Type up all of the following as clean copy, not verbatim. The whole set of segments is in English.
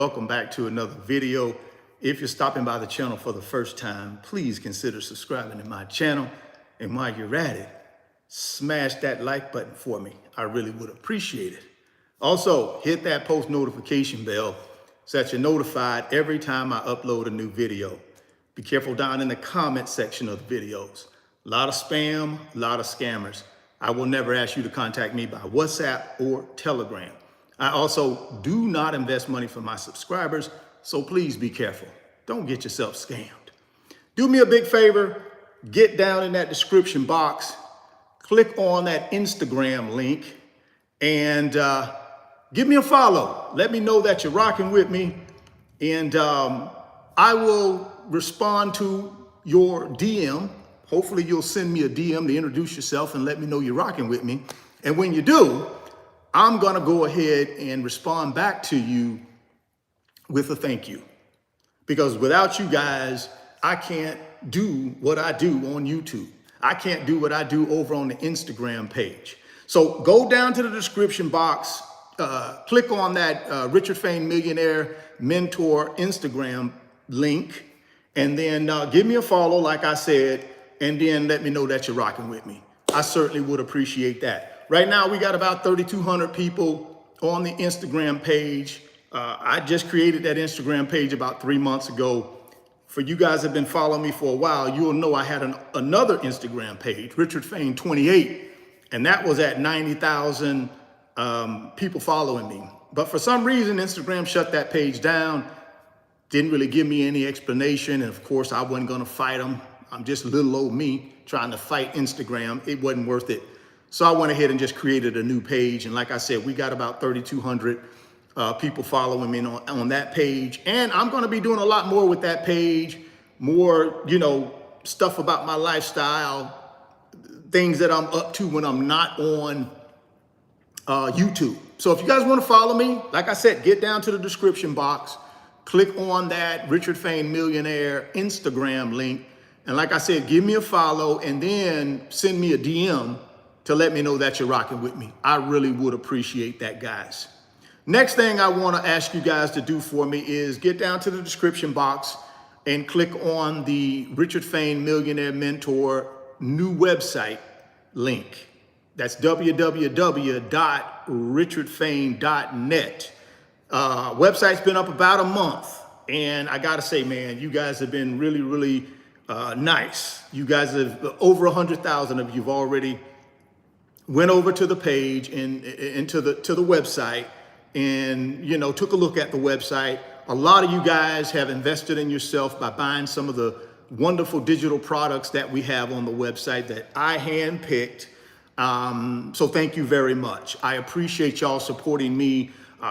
Welcome back to another video. If you're stopping by the channel for the first time, please consider subscribing to my channel. And while you're at it, smash that like button for me. I really would appreciate it. Also, hit that post notification bell so that you're notified every time I upload a new video. Be careful down in the comment section of the videos. A lot of spam, a lot of scammers. I will never ask you to contact me by WhatsApp or Telegram. I also do not invest money for my subscribers, so please be careful. Don't get yourself scammed. Do me a big favor, get down in that description box, click on that Instagram link, and give me a follow. Let me know that you're rocking with me, and I will respond to your DM. Hopefully you'll send me a DM to introduce yourself and let me know you're rocking with me. And when you do, I'm gonna go ahead and respond back to you with a thank you. Because without you guys, I can't do what I do on YouTube. I can't do what I do over on the Instagram page. So go down to the description box, click on that Richard Fain Millionaire Mentor Instagram link, and then give me a follow, like I said, and then let me know that you're rocking with me. I certainly would appreciate that. Right now, we got about 3,200 people on the Instagram page. I just created that Instagram page about 3 months ago. For you guys that have been following me for a while, you'll know I had another Instagram page, Richard Fain 28, and that was at 90,000 people following me. But for some reason, Instagram shut that page down, didn't really give me any explanation, and of course, I wasn't gonna fight them. I'm just little old me trying to fight Instagram. It wasn't worth it. So I went ahead and just created a new page. And like I said, we got about 3,200 people following me on that page. And I'm going to be doing a lot more with that page, more, stuff about my lifestyle, things that I'm up to when I'm not on YouTube. So if you guys want to follow me, like I said, get down to the description box, click on that Richard Fain Millionaire Instagram link. And like I said, give me a follow and then send me a DM to let me know that you're rocking with me. I really would appreciate that, guys. Next thing I want to ask you guys to do for me is get down to the description box and click on the Richard Fain Millionaire Mentor new website link. That's www.richardfain.net. Website's been up about a month, and I gotta say, man, you guys have been really, really nice. You guys have over 100,000 of you've already went over to the page and to the website and took a look at the website. A lot of you guys have invested in yourself by buying some of the wonderful digital products that we have on the website that I handpicked. So thank you very much. I appreciate y'all supporting me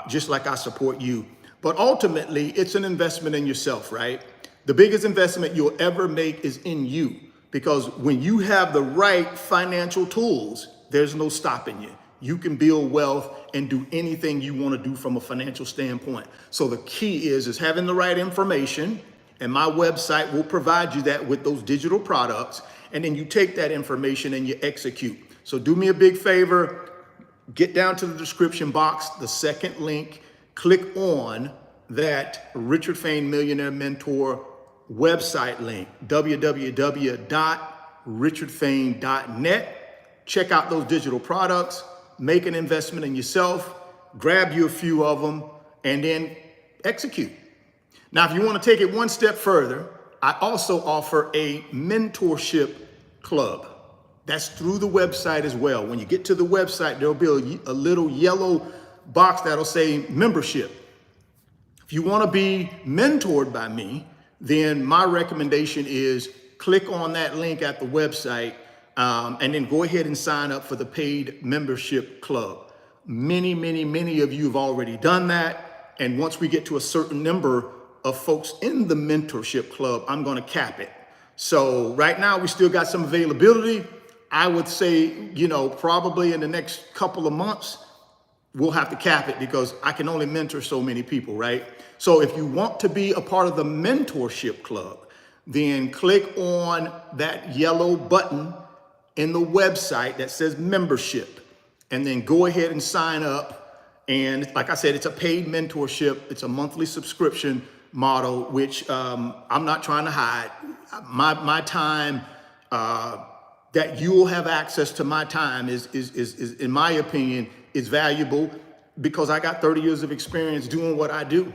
just like I support you. But ultimately, it's an investment in yourself, right? The biggest investment you'll ever make is in you, because when you have the right financial tools, there's no stopping you. You can build wealth and do anything you want to do from a financial standpoint. So the key is having the right information, and my website will provide you that with those digital products. And then you take that information and you execute. So do me a big favor, get down to the description box, the second link, click on that Richard Fain Millionaire Mentor website link, www.richardfain.net. Check out those digital products, make an investment in yourself, grab you a few of them, and then execute. Now, if you want to take it one step further, I also offer a mentorship club. That's through the website as well. When you get to the website, there'll be a little yellow box that'll say membership. If you want to be mentored by me, then my recommendation is click on that link at the website and then go ahead and sign up for the paid membership club. Many, many, many of you have already done that. And once we get to a certain number of folks in the mentorship club, I'm going to cap it. So right now we still got some availability. I would say, probably in the next couple of months, we'll have to cap it because I can only mentor so many people, right? So if you want to be a part of the mentorship club, then click on that yellow button in the website that says membership, and then go ahead and sign up. And like I said, it's a paid mentorship. It's a monthly subscription model, which I'm not trying to hide. My time, that you will have access to my time is in my opinion, is valuable because I got 30 years of experience doing what I do.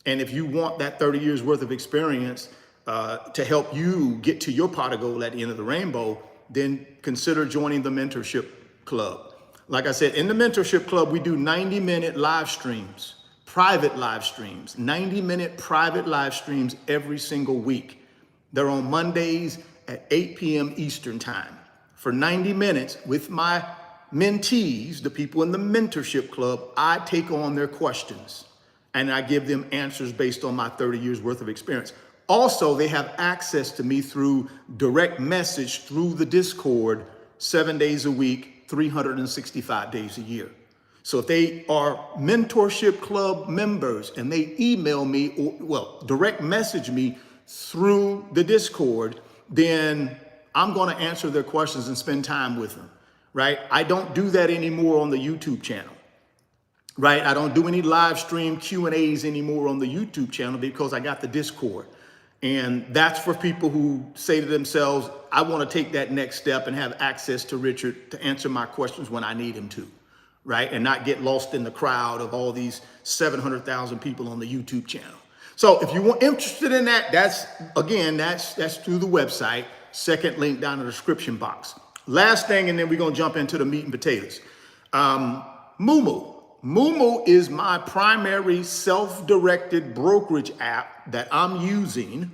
And if you want that 30 years worth of experience to help you get to your pot of gold at the end of the rainbow, then consider joining the Mentorship Club. Like I said, in the Mentorship Club, we do 90-minute live streams, private live streams, 90-minute private live streams every single week. They're on Mondays at 8 p.m. Eastern time for 90 minutes with my mentees, the people in the Mentorship Club. I take on their questions and I give them answers based on my 30 years worth of experience. Also, they have access to me through direct message through the Discord 7 days a week, 365 days a year. So if they are Mentorship Club members and they email me or, well, direct message me through the Discord, then I'm going to answer their questions and spend time with them, right? I don't do that anymore on the YouTube channel, right? I don't do any live stream Q&As anymore on the YouTube channel because I got the Discord. And that's for people who say to themselves, I want to take that next step and have access to Richard to answer my questions when I need him to, right? And not get lost in the crowd of all these 700,000 people on the YouTube channel. So if you're interested in that, that's through the website. Second link down in the description box. Last thing, and then we're going to jump into the meat and potatoes. Moomoo. Moomoo is my primary self-directed brokerage app that I'm using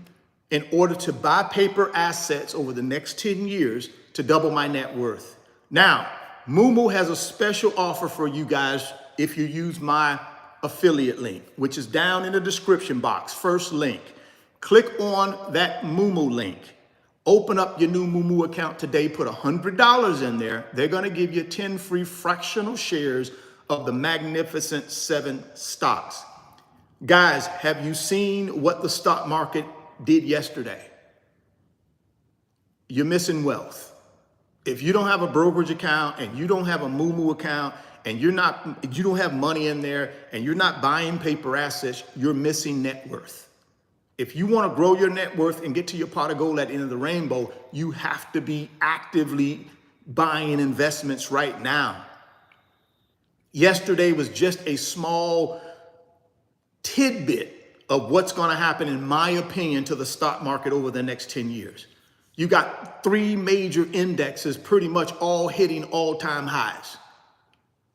in order to buy paper assets over the next 10 years to double my net worth. Now, Moomoo has a special offer for you guys if you use my affiliate link, which is down in the description box, first link. Click on that Moomoo link. Open up your new Moomoo account today, put $100 in there. They're going to give you 10 free fractional shares of the Magnificent 7 stocks. Guys, have you seen what the stock market did yesterday? You're missing wealth. If you don't have a brokerage account and you don't have a Moomoo account and you don't have money in there and you're not buying paper assets, you're missing net worth. If you want to grow your net worth and get to your pot of gold at the end of the rainbow, you have to be actively buying investments right now. Yesterday was just a small tidbit of what's going to happen, in my opinion, to the stock market over the next 10 years. You got 3 major indexes pretty much all hitting all-time highs.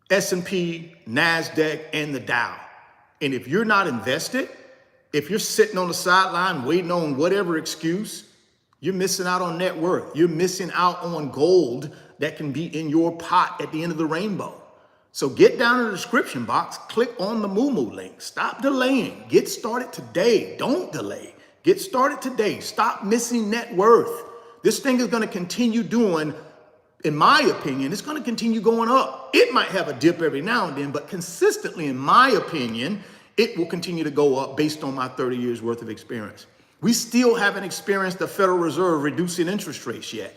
S&P, NASDAQ, and the Dow. And if you're not invested, if you're sitting on the sideline waiting on whatever excuse, you're missing out on net worth. You're missing out on gold that can be in your pot at the end of the rainbow. So get down in the description box, click on the Moomoo link. Stop delaying. Get started today. Don't delay. Get started today. Stop missing net worth. This thing is going to continue doing, in my opinion, it's going to continue going up. It might have a dip every now and then, but consistently, in my opinion, it will continue to go up based on my 30 years worth of experience. We still haven't experienced the Federal Reserve reducing interest rates yet.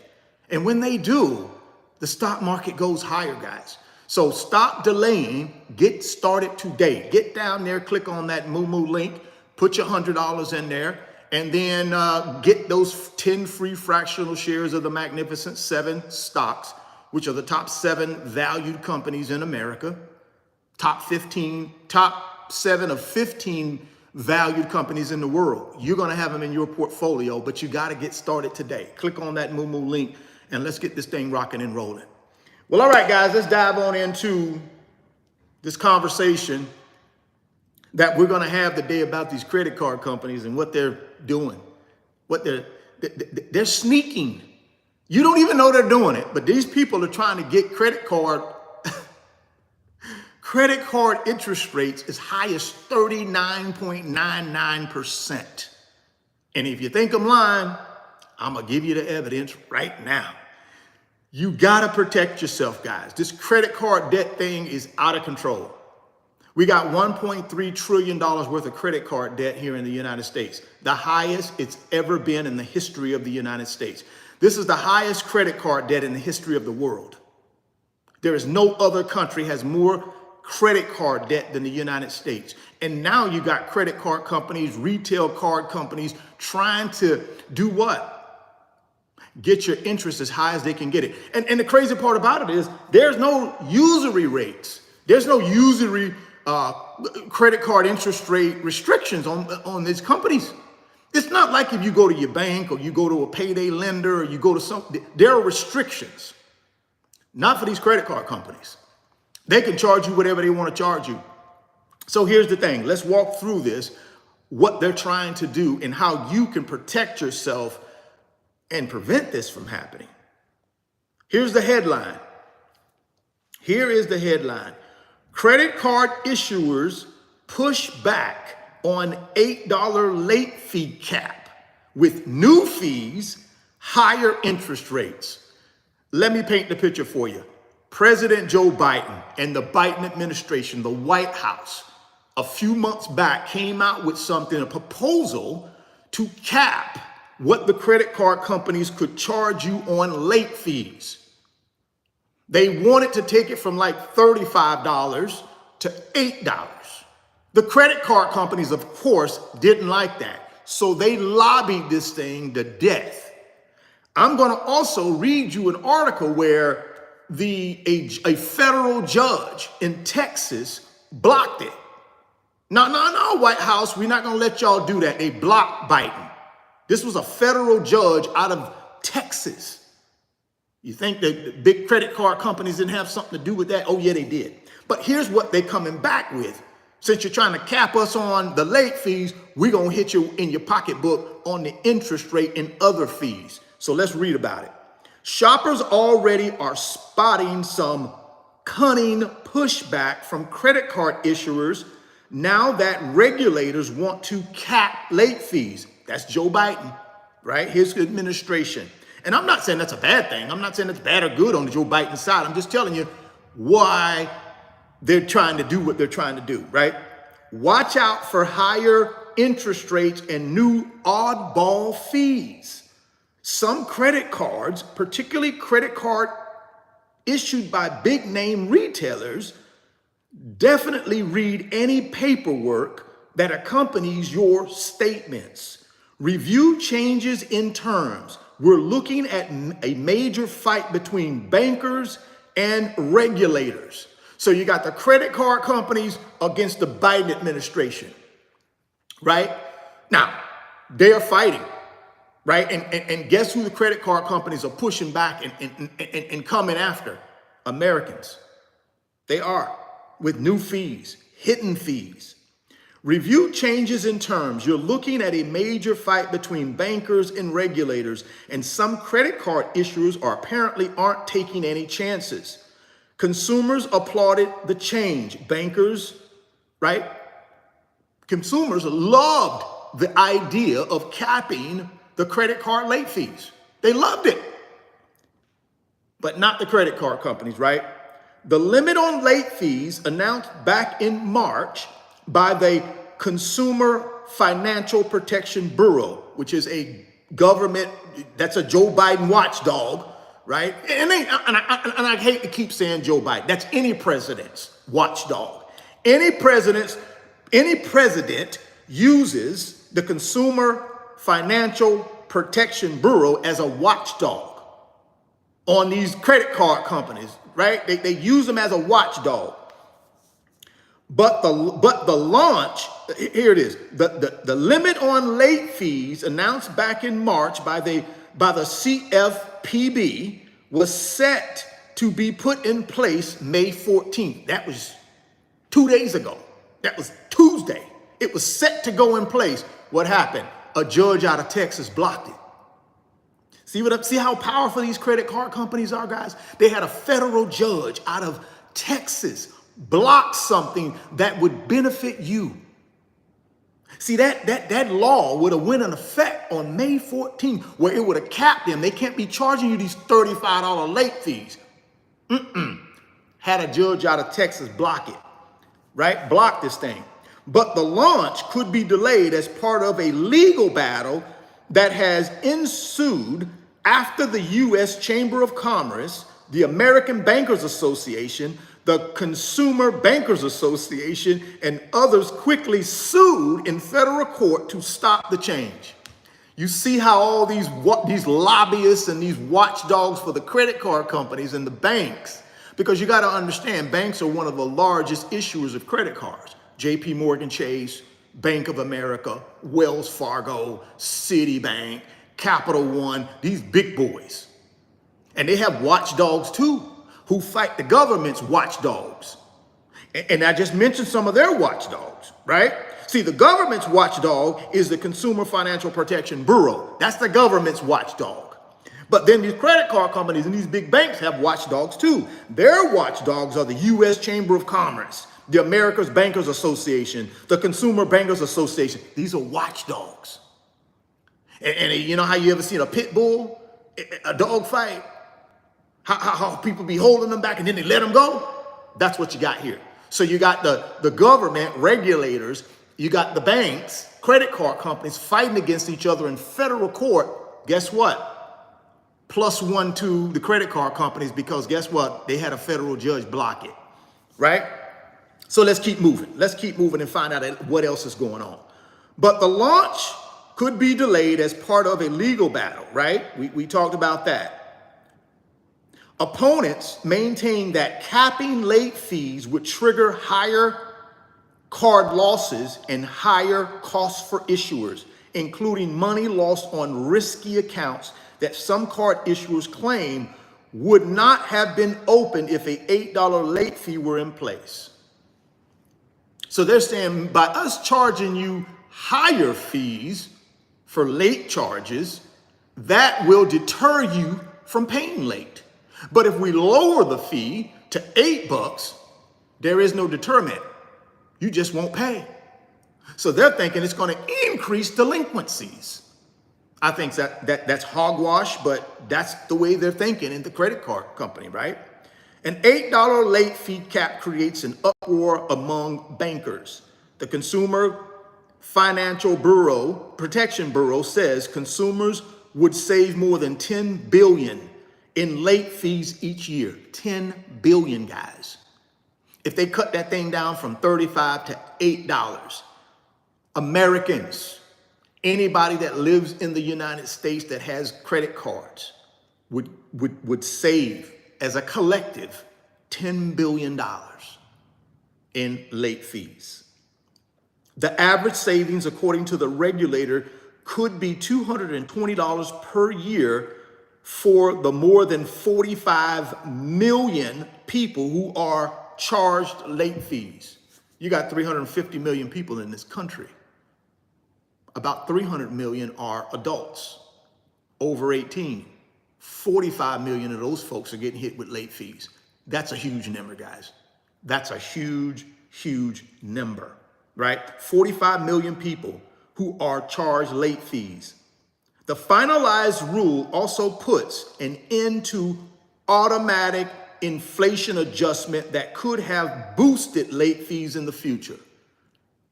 And when they do, the stock market goes higher, guys. So stop delaying, get started today. Get down there, click on that Moomoo link, put your $100 in there, and then get those 10 free fractional shares of the Magnificent 7 stocks, which are the top 7 valued companies in America, top 7 of 15 valued companies in the world. You're going to have them in your portfolio, but you got to get started today. Click on that Moomoo link and let's get this thing rocking and rolling. Well, all right, guys, let's dive on into this conversation that we're going to have today about these credit card companies and what they're doing, what they're sneaking. You don't even know they're doing it, but these people are trying to get credit card interest rates as high as 39.99%. And if you think I'm lying, I'm going to give you the evidence right now. You got to protect yourself, guys. This credit card debt thing is out of control. We got $1.3 trillion worth of credit card debt here in the United States, the highest it's ever been in the history of the United States. This is the highest credit card debt in the history of the world. There is no other country has more credit card debt than the United States. And now you got credit card companies, retail card companies trying to do what? Get your interest as high as they can get it. And the crazy part about it is there's no usury rates. There's no usury credit card interest rate restrictions on these companies. It's not like if you go to your bank or you go to a payday lender or you go to something, there are restrictions. Not for these credit card companies. They can charge you whatever they want to charge you. So here's the thing. Let's walk through this, what they're trying to do and how you can protect yourself and prevent this from happening. Here's the headline. Here is the headline. Credit card issuers push back on $8 late fee cap with new fees, higher interest rates. Let me paint the picture for you. President Joe Biden and the Biden administration, the White House, a few months back came out with something, a proposal to cap what the credit card companies could charge you on late fees. They wanted to take it from like $35 to $8. The credit card companies, of course, didn't like that. So they lobbied this thing to death. I'm going to also read you an article where a federal judge in Texas blocked it. No, White House, we're not going to let y'all do that. They blocked Biden. This was a federal judge out of Texas. You think that the big credit card companies didn't have something to do with that? Oh, yeah, they did. But here's what they're coming back with. Since you're trying to cap us on the late fees, we're going to hit you in your pocketbook on the interest rate and other fees. So let's read about it. Shoppers already are spotting some cunning pushback from credit card issuers now that regulators want to cap late fees. That's Joe Biden, right? His administration. And I'm not saying that's a bad thing. I'm not saying it's bad or good on the Joe Biden side. I'm just telling you why they're trying to do what they're trying to do, right? Watch out for higher interest rates and new oddball fees. Some credit cards, particularly credit card issued by big name retailers, definitely read any paperwork that accompanies your statements. Review changes in terms. We're looking at a major fight between bankers and regulators. So you got the credit card companies against the Biden administration, right? Now, they're fighting, right? And guess who the credit card companies are pushing back and coming after? Americans. They are, with new fees, hidden fees. Review changes in terms. You're looking at a major fight between bankers and regulators, and some credit card issuers apparently aren't taking any chances. Consumers applauded the change. Bankers, right? Consumers loved the idea of capping the credit card late fees. They loved it. But not the credit card companies, right? The limit on late fees announced back in March by the Consumer Financial Protection Bureau, which is a government, that's a Joe Biden watchdog, right? And I hate to keep saying Joe Biden. That's any president's watchdog. Any president uses the Consumer Financial Protection Bureau as a watchdog on these credit card companies, right? They use them as a watchdog. But the launch, here it is, the limit on late fees announced back in March by the CFPB was set to be put in place May 14th. That was 2 days ago. That was Tuesday. It was set to go in place. What happened? A judge out of Texas blocked it. See how powerful these credit card companies are, guys? They had a federal judge out of Texas block something that would benefit you. See, that law would have went in effect on May 14th, where it would have capped them. They can't be charging you these $35 late fees. Had a judge out of Texas block it, right? Block this thing. But the launch could be delayed as part of a legal battle that has ensued after the U.S. Chamber of Commerce, the American Bankers Association, The Consumer Bankers Association and others quickly sued in federal court to stop the change. You see how all these lobbyists and these watchdogs for the credit card companies and the banks, because you got to understand, banks are one of the largest issuers of credit cards. JP Morgan Chase, Bank of America, Wells Fargo, Citibank, Capital One, these big boys. And they have watchdogs too, who fight the government's watchdogs. And I just mentioned some of their watchdogs, right? See, the government's watchdog is the Consumer Financial Protection Bureau. That's the government's watchdog. But then these credit card companies and these big banks have watchdogs too. Their watchdogs are the U.S. Chamber of Commerce, the America's Bankers Association, the Consumer Bankers Association. These are watchdogs. And you know how you ever seen a pit bull, a dog fight? How people be holding them back and then they let them go? That's what you got here. So you got the government, regulators, you got the banks, credit card companies fighting against each other in federal court. Guess what? +1 to the credit card companies, because guess what? They had a federal judge block it, right? So let's keep moving. Let's keep moving and find out what else is going on. But the launch could be delayed as part of a legal battle, right? We talked about that. Opponents maintain that capping late fees would trigger higher card losses and higher costs for issuers, including money lost on risky accounts that some card issuers claim would not have been opened if an $8 late fee were in place. So they're saying by us charging you higher fees for late charges, that will deter you from paying late. But if we lower the fee to $8, there is no deterrent. You just won't pay. So they're thinking it's going to increase delinquencies. I think that's hogwash, but that's the way they're thinking in the credit card company, right? An $8 late fee cap creates an uproar among bankers. The Consumer Financial Protection Bureau says consumers would save more than $10 billion in late fees each year. $10 billion, guys. If they cut that thing down from $35 to $8, Americans, anybody that lives in the United States that has credit cards would save as a collective $10 billion in late fees. The average savings, according to the regulator, could be $220 per year for the more than 45 million people who are charged late fees. You got 350 million people in this country. About 300 million are adults over 18. 45 million of those folks are getting hit with late fees. That's a huge number, guys. That's a huge, huge number, right? 45 million people who are charged late fees. The finalized rule also puts an end to automatic inflation adjustment that could have boosted late fees in the future.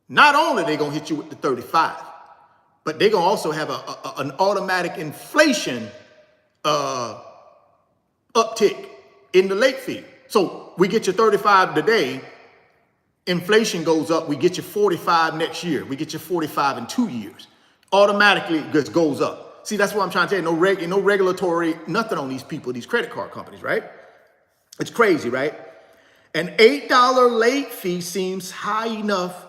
Not only are they going to hit you with the 35, but they're going to also have an automatic inflation uptick in the late fee. So we get you 35 today, inflation goes up, we get you 45 next year, we get you 45 in 2 years. Automatically it just goes up. See, that's what I'm trying to tell you. No regulatory, nothing on these people, these credit card companies, right? It's crazy, right? An $8 late fee seems high enough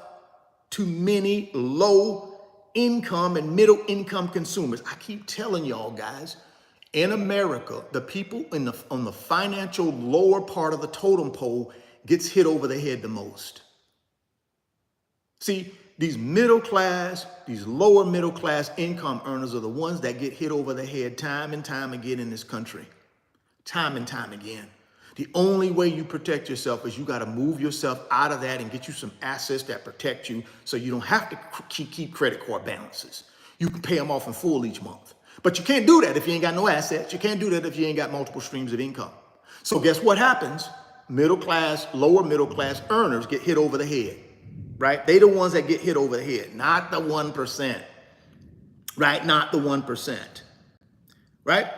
to many low income and middle income consumers. I keep telling y'all, guys, in America, the people on the financial lower part of the totem pole gets hit over the head the most. See, these middle class, these lower middle class income earners are the ones that get hit over the head time and time again in this country. Time and time again. The only way you protect yourself is you got to move yourself out of that and get you some assets that protect you so you don't have to keep credit card balances. You can pay them off in full each month. But you can't do that if you ain't got no assets. You can't do that if you ain't got multiple streams of income. So guess what happens? Middle class, lower middle class earners get hit over the head, right? They the ones that get hit over the head, not the 1%, right? Not the 1%, right?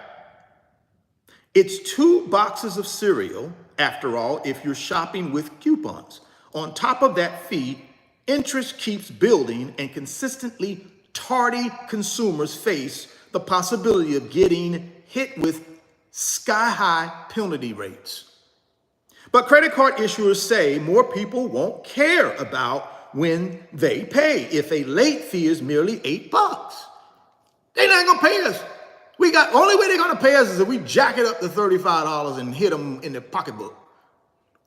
It's 2 boxes of cereal after all, if you're shopping with coupons. On top of that fee, interest keeps building, and consistently tardy consumers face the possibility of getting hit with sky-high penalty rates. But credit card issuers say more people won't care about when they pay if a late fee is merely $8. They're not gonna pay us. Only way they're gonna pay us is if we jack it up to $35 and hit them in their pocketbook.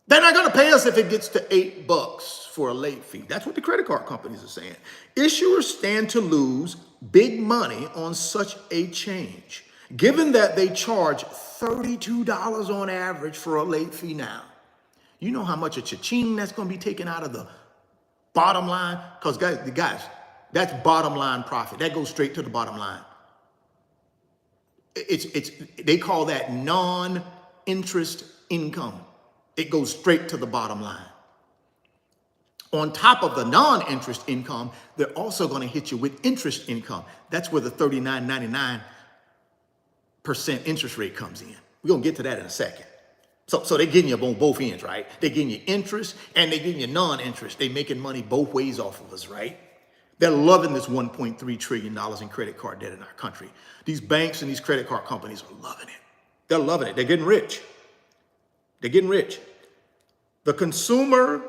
They're not gonna pay us if it gets to $8 for a late fee. That's what the credit card companies are saying. Issuers stand to lose big money on such a change, given that they charge $32 on average for a late fee now. You know how much a cha-ching that's gonna be taken out of the bottom line? Because guys, that's bottom line profit. That goes straight to the bottom line. They call that non-interest income. It goes straight to the bottom line. On top of the non-interest income, they're also going to hit you with interest income. That's where the 39.99% interest rate comes in. We're going to get to that in a second. So they're getting you on both ends, right? They're getting you interest and they're getting you non-interest. They're making money both ways off of us, right? They're loving this $1.3 trillion in credit card debt in our country. These banks and these credit card companies are loving it. They're loving it. They're getting rich. They're getting rich. The Consumers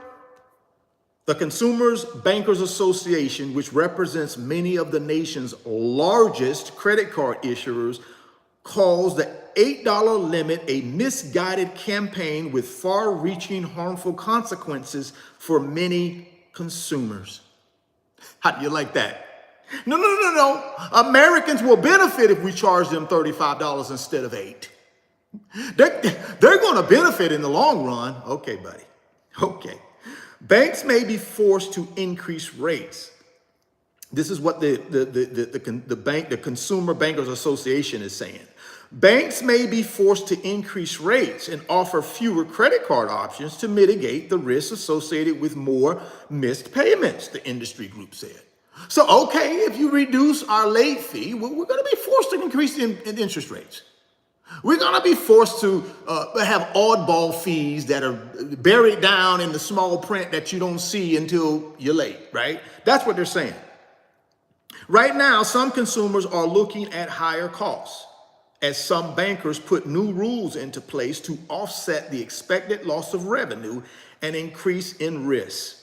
Bankers Association, which represents many of the nation's largest credit card issuers, calls the $8 limit a misguided campaign with far-reaching harmful consequences for many consumers. How do you like that? No. Americans will benefit if we charge them $35 instead of $8. They're going to benefit in the long run. Okay, buddy. Okay. Banks may be forced to increase rates. This is what the Consumer Bankers Association is saying. Banks may be forced to increase rates and offer fewer credit card options to mitigate the risks associated with more missed payments, the industry group said. So, okay, if you reduce our late fee, we're going to be forced to increase in interest rates. We're going to be forced to have oddball fees that are buried down in the small print that you don't see until you're late, right? That's what they're saying. Right now, some consumers are looking at higher costs as some bankers put new rules into place to offset the expected loss of revenue and increase in risk.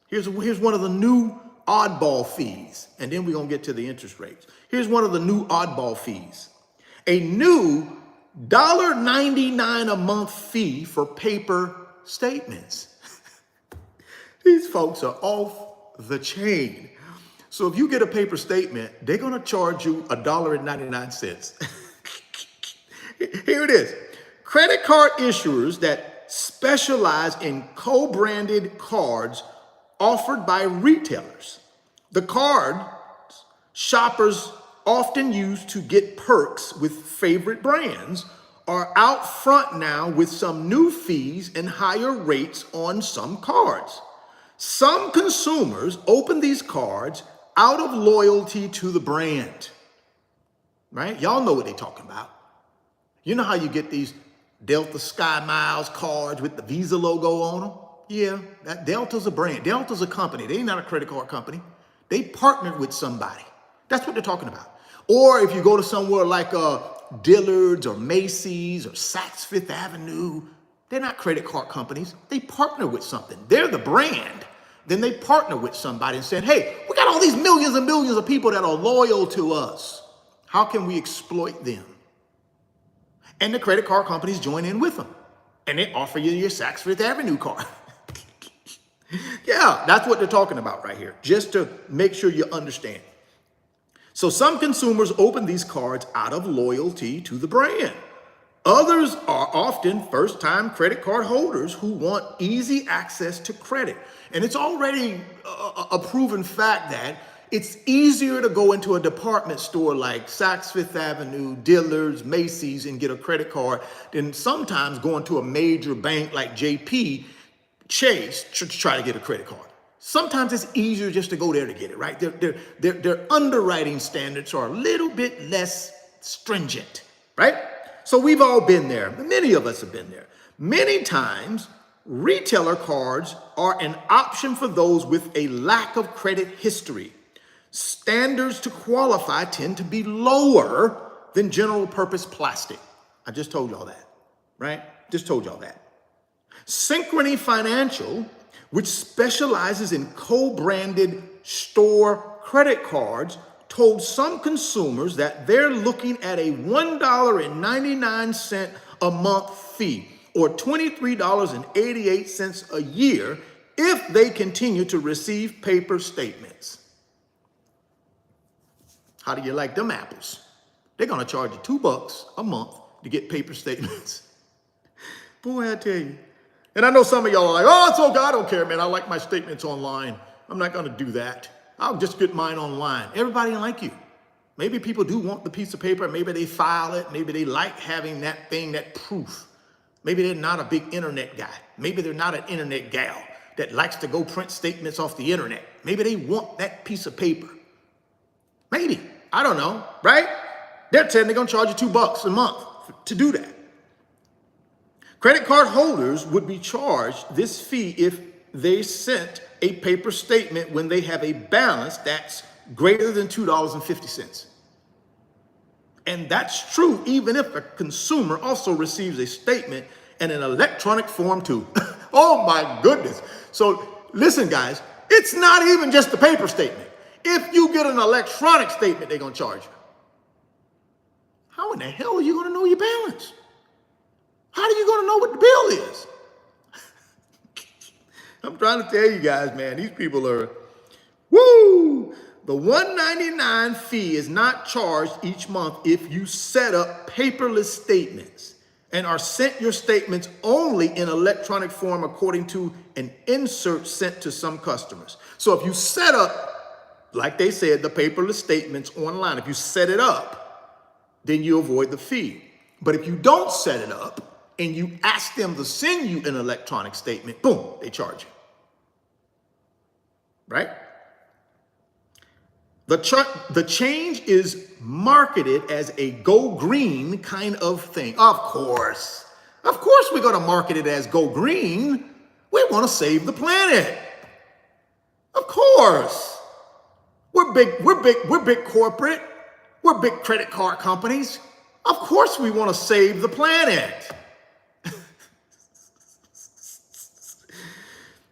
Here's one of the new oddball fees, and then we're going to get to the interest rates. Here's one of the new oddball fees. A new $1.99 a month fee for paper statements. These folks are off the chain. So if you get a paper statement, they're going to charge you $1.99. Here it is. Credit card issuers that specialize in co-branded cards offered by retailers. The cards shoppers often use to get perks with favorite brands are out front now with some new fees and higher rates on some cards. Some consumers open these cards out of loyalty to the brand, right? Y'all know what they're talking about. You know how you get these Delta Sky Miles cards with the Visa logo on them? Yeah, that Delta's a brand. Delta's a company. They're not a credit card company. They partnered with somebody. That's what they're talking about. Or if you go to somewhere like Dillard's or Macy's or Saks Fifth Avenue, they're not credit card companies. They partner with something. They're the brand. Then they partner with somebody and said, hey, we got all these millions and millions of people that are loyal to us. How can we exploit them? And the credit card companies join in with them. And they offer you your Saks Fifth Avenue card. Yeah, that's what they're talking about right here, just to make sure you understand. So some consumers open these cards out of loyalty to the brand. Others are often first-time credit card holders who want easy access to credit. And it's already a proven fact that it's easier to go into a department store like Saks Fifth Avenue, Dillard's, Macy's, and get a credit card than sometimes going to a major bank like JP Chase to try to get a credit card. Sometimes it's easier just to go there to get it, right? Their underwriting standards are a little bit less stringent, right? So we've all been there. Many of us have been there. Many times, retailer cards are an option for those with a lack of credit history. Standards to qualify tend to be lower than general purpose plastic. I just told y'all that, right? Just told y'all that. Synchrony Financial, which specializes in co-branded store credit cards, told some consumers that they're looking at a $1.99 a month fee, or $23.88 a year, if they continue to receive paper statements. How do you like them apples? They're gonna charge you $2 a month to get paper statements. Boy, I tell you. And I know some of y'all are like, oh, it's okay, I don't care, man. I like my statements online. I'm not gonna do that. I'll just get mine online. Everybody ain't like you. Maybe people do want the piece of paper. Maybe they file it. Maybe they like having that thing, that proof. Maybe they're not a big internet guy. Maybe they're not an internet gal that likes to go print statements off the internet. Maybe they want that piece of paper. Maybe, I don't know, right? They're saying they're gonna charge you $2 a month to do that. Credit card holders would be charged this fee if they sent a paper statement when they have a balance that's greater than $2.50. And that's true even if a consumer also receives a statement in an electronic form too. Oh my goodness. So listen, guys, it's not even just the paper statement. If you get an electronic statement, they're gonna charge you. How in the hell are you gonna know your balance? How are you gonna know what the bill is? I'm trying to tell you guys, man, these people are, woo! The $1.99 fee is not charged each month if you set up paperless statements and are sent your statements only in electronic form according to an insert sent to some customers. So if you set up, like they said, the paperless statements online, if you set it up, then you avoid the fee. But if you don't set it up and you ask them to send you an electronic statement, boom, they charge you. Right? The change is marketed as a go green kind of thing. Of course we're going to market it as go green. We want to save the planet. Of course. We're big corporate. We're big credit card companies. Of course we want to save the planet.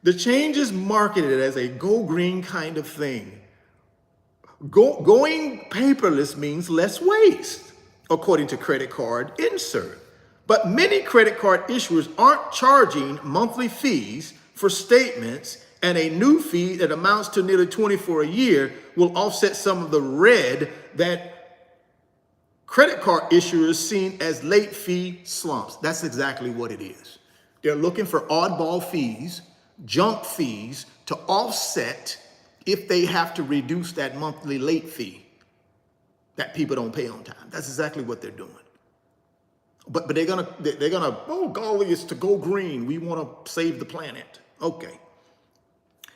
The change is marketed as a go green kind of thing. Going paperless means less waste, according to credit card insert. But many credit card issuers aren't charging monthly fees for statements, and a new fee that amounts to nearly $24 a year will offset some of the red that credit card issuers seen as late fee slumps. That's exactly what it is. They're looking for oddball fees, junk fees to offset if they have to reduce that monthly late fee that people don't pay on time. That's exactly what they're doing. But they're gonna, oh golly, it's to go green. We want to save the planet. Okay.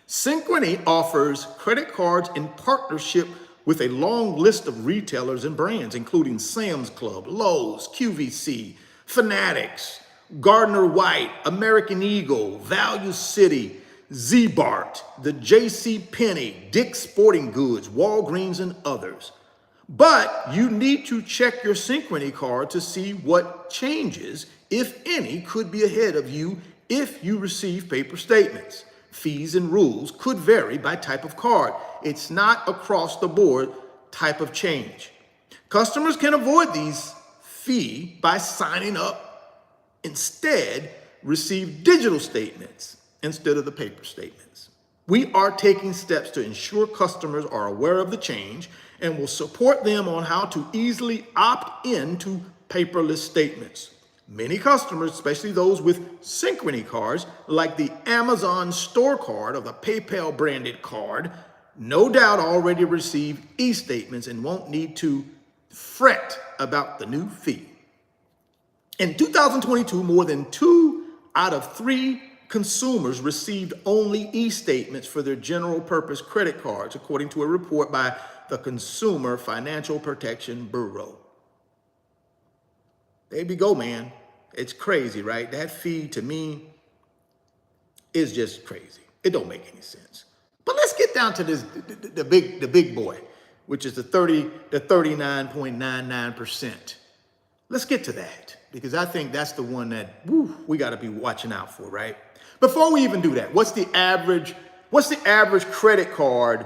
Synchrony offers credit cards in partnership with a long list of retailers and brands, including Sam's Club, Lowe's, QVC, Fanatics, Gardner White, American Eagle, Value City, Z-Bart, the J.C. Penney, Dick's Sporting Goods, Walgreens, and others. But you need to check your Synchrony card to see what changes, if any, could be ahead of you if you receive paper statements. Fees and rules could vary by type of card. It's not across the board type of change. Customers can avoid these fees by signing up. Instead, receive digital statements instead of the paper statements. We are taking steps to ensure customers are aware of the change and will support them on how to easily opt into paperless statements. Many customers, especially those with Synchrony cards, like the Amazon store card or the PayPal branded card, no doubt already receive e-statements and won't need to fret about the new fee. In 2022, more than 2 out of 3 consumers received only e-statements for their general purpose credit cards, according to a report by the Consumer Financial Protection Bureau. There we go, man. It's crazy, right? That fee to me is just crazy. It don't make any sense. But let's get down to this, the big boy, which is the 39.99%. Let's get to that, because I think that's the one that we got to be watching out for, right? Before we even do that, what's the average credit card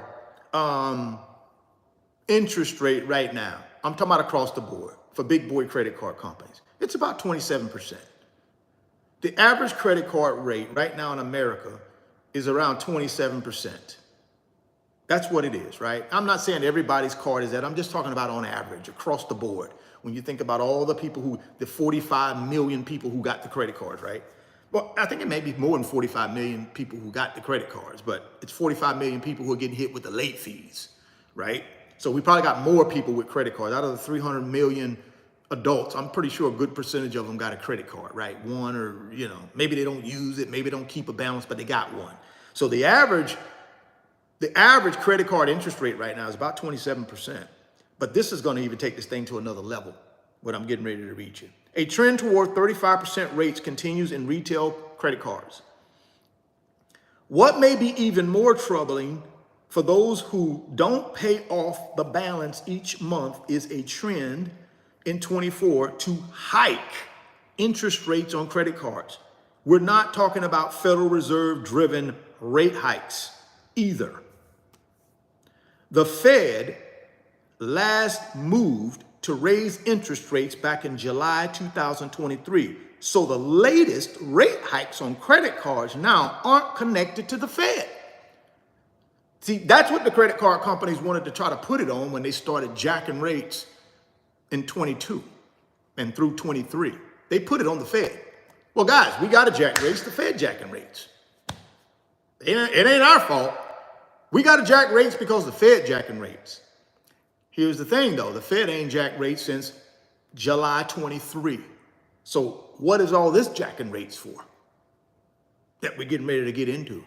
interest rate right now? I'm talking about across the board for big boy credit card companies. It's about 27%. The average credit card rate right now in America is around 27%. That's what it is, right? I'm not saying everybody's card is that. I'm just talking about on average across the board. When you think about all the people the 45 million people who got the credit cards, right? Well, I think it may be more than 45 million people who got the credit cards, but it's 45 million people who are getting hit with the late fees, right? So we probably got more people with credit cards. Out of the 300 million adults, I'm pretty sure a good percentage of them got a credit card, right? One, or, maybe they don't use it, maybe they don't keep a balance, but they got one. So the average credit card interest rate right now is about 27%. But this is going to even take this thing to another level, what I'm getting ready to reach you. A trend toward 35% rates continues in retail credit cards. What may be even more troubling for those who don't pay off the balance each month is a trend in 24 to hike interest rates on credit cards. We're not talking about Federal Reserve driven rate hikes either. The Fed last moved to raise interest rates back in July 2023. So the latest rate hikes on credit cards now aren't connected to the Fed. See, that's what the credit card companies wanted to try to put it on when they started jacking rates in 22 and through 23. They put it on the Fed. Well, guys, we got to jack rates. The Fed jacking rates. It ain't our fault. We got to jack rates because the Fed jacking rates. Here's the thing, though. The Fed ain't jacked rates since July 23. So what is all this jacking rates for that we're getting ready to get into?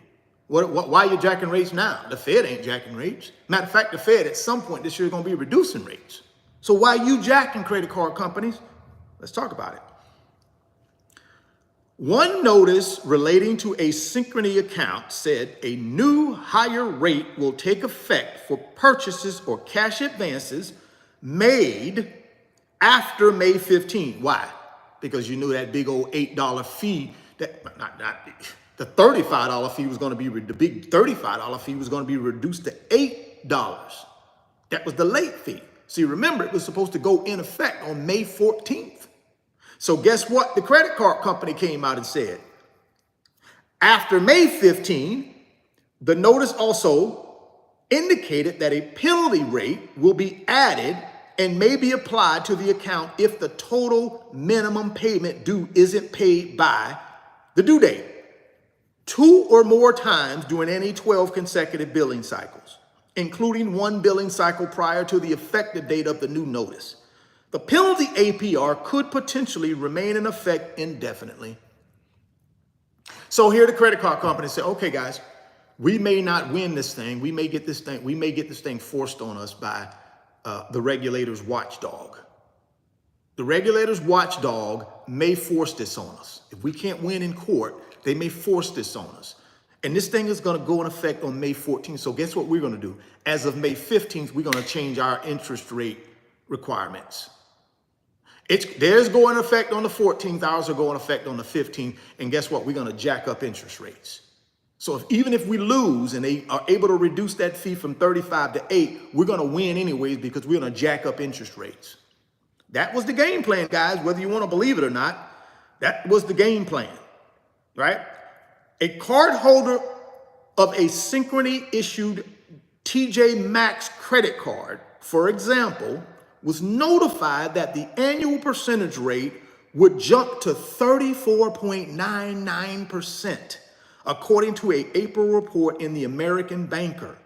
Why are you jacking rates now? The Fed ain't jacking rates. Matter of fact, the Fed at some point this year is going to be reducing rates. So why are you jacking credit card companies? Let's talk about it. One notice relating to a Synchrony account said a new higher rate will take effect for purchases or cash advances made after May 15. Why? Because you knew that big old $8 fee, the $35 fee was going to be, the big $35 fee was going to be reduced to $8. That was the late fee. See, remember, it was supposed to go in effect on May 14th. So guess what? The credit card company came out and said, after May 15, the notice also indicated that a penalty rate will be added and may be applied to the account if the total minimum payment due isn't paid by the due date 2 or more times during any 12 consecutive billing cycles, including one billing cycle prior to the effective date of the new notice. The penalty APR could potentially remain in effect indefinitely. So here the credit card company said, okay, guys, we may not win this thing. We may get this thing forced on us by the regulator's watchdog. The regulator's watchdog may force this on us. If we can't win in court, they may force this on us. And this thing is going to go in effect on May 14th. So guess what we're going to do? As of May 15th, we're going to change our interest rate requirements. Theirs go in effect on the 14th, ours are going in effect on the 15th, and guess what? We're going to jack up interest rates. So even if we lose and they are able to reduce that fee from 35 to 8, we're going to win anyways because we're going to jack up interest rates. That was the game plan, guys, whether you want to believe it or not. That was the game plan, right? A cardholder of a Synchrony issued TJ Maxx credit card, for example, was notified that the annual percentage rate would jump to 34.99%, according to an April report in the American Banker.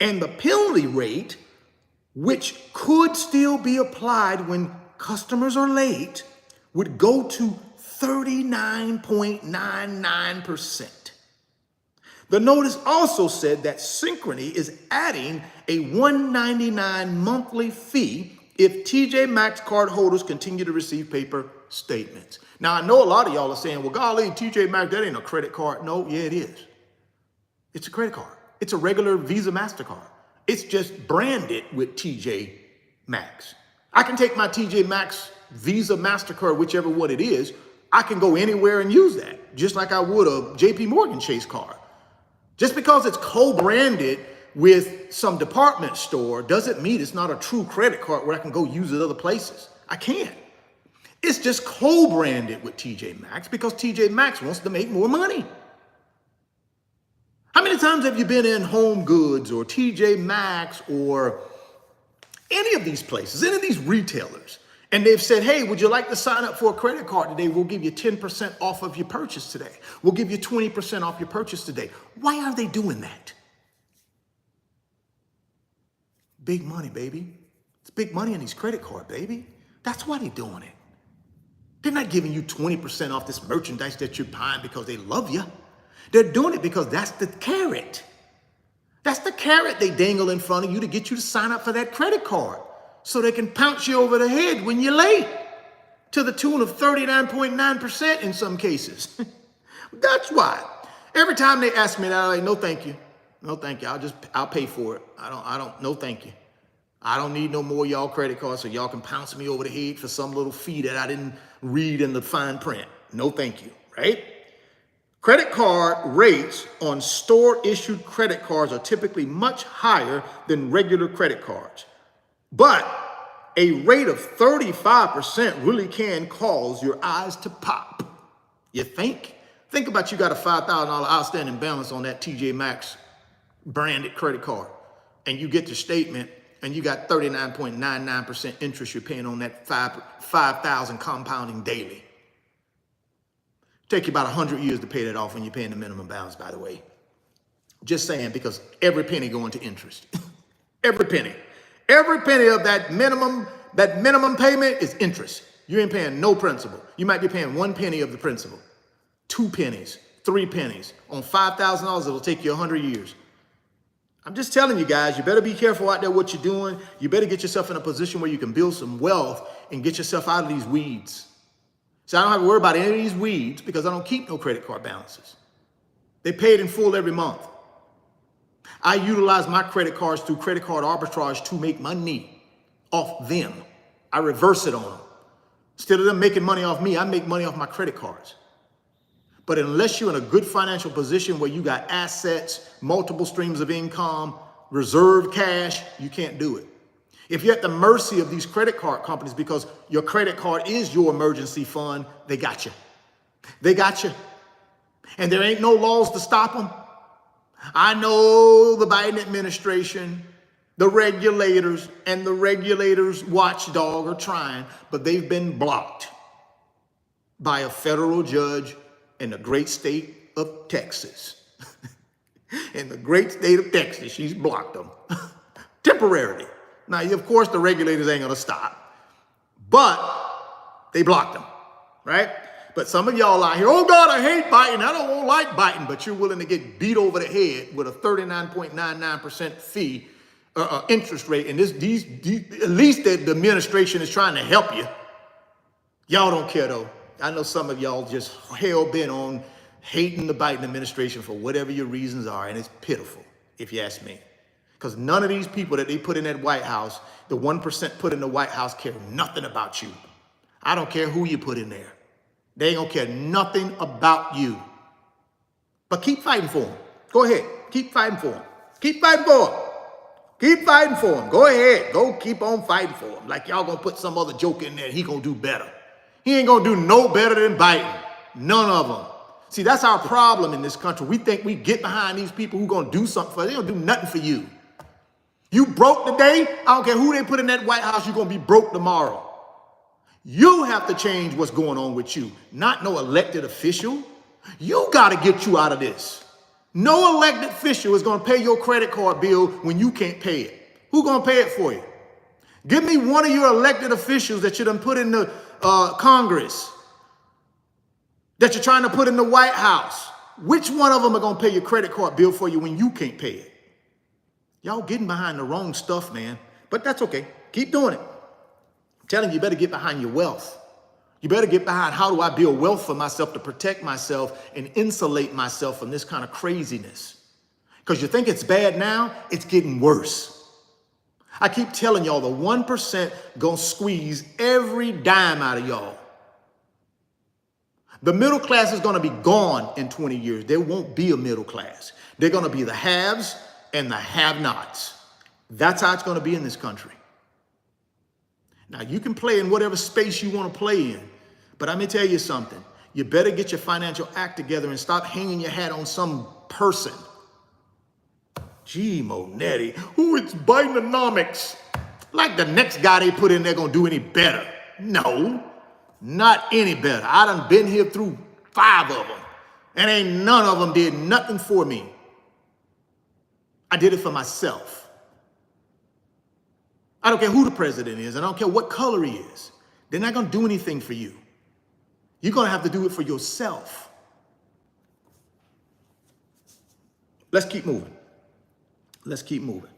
And the penalty rate, which could still be applied when customers are late, would go to 39.99%. The notice also said that Synchrony is adding a $199 monthly fee if TJ Maxx card holders continue to receive paper statements. Now, I know a lot of y'all are saying, well, golly, TJ Maxx, that ain't a credit card. No, yeah, it is. It's a credit card. It's a regular Visa MasterCard. It's just branded with TJ Maxx. I can take my TJ Maxx Visa MasterCard, whichever one it is. I can go anywhere and use that, just like I would a JP Morgan Chase card. Just because it's co-branded with some department store doesn't mean it's not a true credit card where I can go use it other places. I can't. It's just co-branded with TJ Maxx because TJ Maxx wants to make more money. How many times have you been in Home Goods or TJ Maxx or any of these places, any of these retailers, and they've said, hey, would you like to sign up for a credit card today? We'll give you 10% off of your purchase today. We'll give you 20% off your purchase today. Why are they doing that? Big money, baby. It's big money in these credit cards, baby. That's why they're doing it. They're not giving you 20% off this merchandise that you're buying because they love you. They're doing it because that's the carrot. That's the carrot they dangle in front of you to get you to sign up for that credit card so they can pounce you over the head when you're late to the tune of 39.9% in some cases. That's why. Every time they ask me that, I'm like, no, thank you. No, thank you. I'll pay for it. No, thank you. I don't need no more y'all credit cards so y'all can pounce me over the head for some little fee that I didn't read in the fine print. No, thank you, right? Credit card rates on store-issued credit cards are typically much higher than regular credit cards. But a rate of 35% really can cause your eyes to pop. You think? Think about you got a $5,000 outstanding balance on that TJ Maxx branded credit card, and you get the statement, and you got 39.99% interest you're paying on that $5,000 compounding daily. Take you about 100 years to pay that off when you're paying the minimum balance, by the way. Just saying, because every penny going to interest. Every penny. Every penny of that minimum payment is interest. You ain't paying no principal. You might be paying 1 penny of the principal, 2 pennies, 3 pennies. On $5,000, it'll take you 100 years. I'm just telling you guys, you better be careful out there what you're doing. You better get yourself in a position where you can build some wealth and get yourself out of these weeds. So I don't have to worry about any of these weeds because I don't keep no credit card balances. They paid in full every month. I utilize my credit cards through credit card arbitrage to make money off them. I reverse it on them. Instead of them making money off me, I make money off my credit cards. But unless you're in a good financial position where you got assets, multiple streams of income, reserved cash, you can't do it. If you're at the mercy of these credit card companies because your credit card is your emergency fund, they got you. They got you. And there ain't no laws to stop them. I know the Biden administration, the regulators, and the regulators' watchdog are trying, but they've been blocked by a federal judge in the great state of Texas. In the great state of Texas, she's blocked them temporarily. Now, of course, the regulators ain't gonna stop, but they blocked them, right? But some of y'all out here, oh God, I hate Biden. I don't like Biden, but you're willing to get beat over the head with a 39.99% fee, interest rate. And at least the administration is trying to help you. Y'all don't care though. I know some of y'all just hell bent on hating the Biden administration for whatever your reasons are. And it's pitiful, if you ask me. Because none of these people that they put in that White House, the 1% put in the White House, care nothing about you. I don't care who you put in there. They ain't gonna care nothing about you. But keep fighting for them. Go ahead. Keep fighting for them. Keep fighting for them. Keep fighting for them. Go ahead. Go keep on fighting for them. Like y'all gonna put some other joke in there. He gonna do better. He ain't gonna do no better than Biden. None of them. See, that's our problem in this country. We think we get behind these people who gonna do something for us. They don't do nothing for you. You broke today, I don't care who they put in that White House, you're gonna be broke tomorrow. You have to change what's going on with you, not no elected official. You gotta get you out of this. No elected official is gonna pay your credit card bill when you can't pay it. Who's gonna pay it for you? Give me one of your elected officials that you done put in the Congress, that you're trying to put in the White House. Which one of them are gonna pay your credit card bill for you when you can't pay it? Y'all getting behind the wrong stuff, man. But that's okay. Keep doing it. I'm telling you, you better get behind your wealth. You better get behind how do I build wealth for myself to protect myself and insulate myself from this kind of craziness. Because you think it's bad now, it's getting worse. I keep telling y'all the 1% gonna squeeze every dime out of y'all. The middle class is gonna be gone in 20 years. There won't be a middle class. They're gonna be the haves and the have-nots. That's how it's gonna be in this country. Now, you can play in whatever space you wanna play in, but let me tell you something. You better get your financial act together and stop hanging your hat on some person. Gee, Monetti, it's Bidenomics. Like the next guy they put in there gonna do any better. No, not any better. I done been here through 5 of them, and ain't none of them did nothing for me. I did it for myself. I don't care who the president is. I don't care what color he is. They're not gonna do anything for you. You're gonna have to do it for yourself. Let's keep moving. Let's keep moving.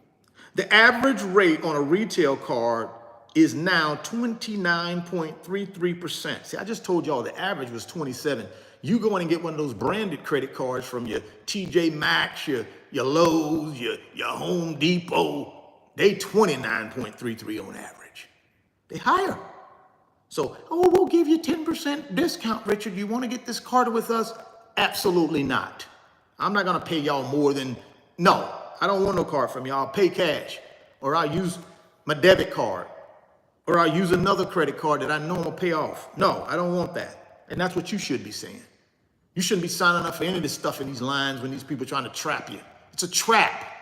The average rate on a retail card is now 29.33%. See, I just told y'all the average was 27. You go in and get one of those branded credit cards from your TJ Maxx, your Lowe's, your Home Depot. They 29.33 on average. They higher. So, we'll give you 10% discount, Richard. You want to get this card with us? Absolutely not. I'm not going to pay y'all more than, no, I don't want no card from y'all. I'll pay cash, or I'll use my debit card, or I'll use another credit card that I know I'm going to pay off. No, I don't want that. And that's what you should be saying. You shouldn't be signing up for any of this stuff in these lines when these people are trying to trap you. It's a trap.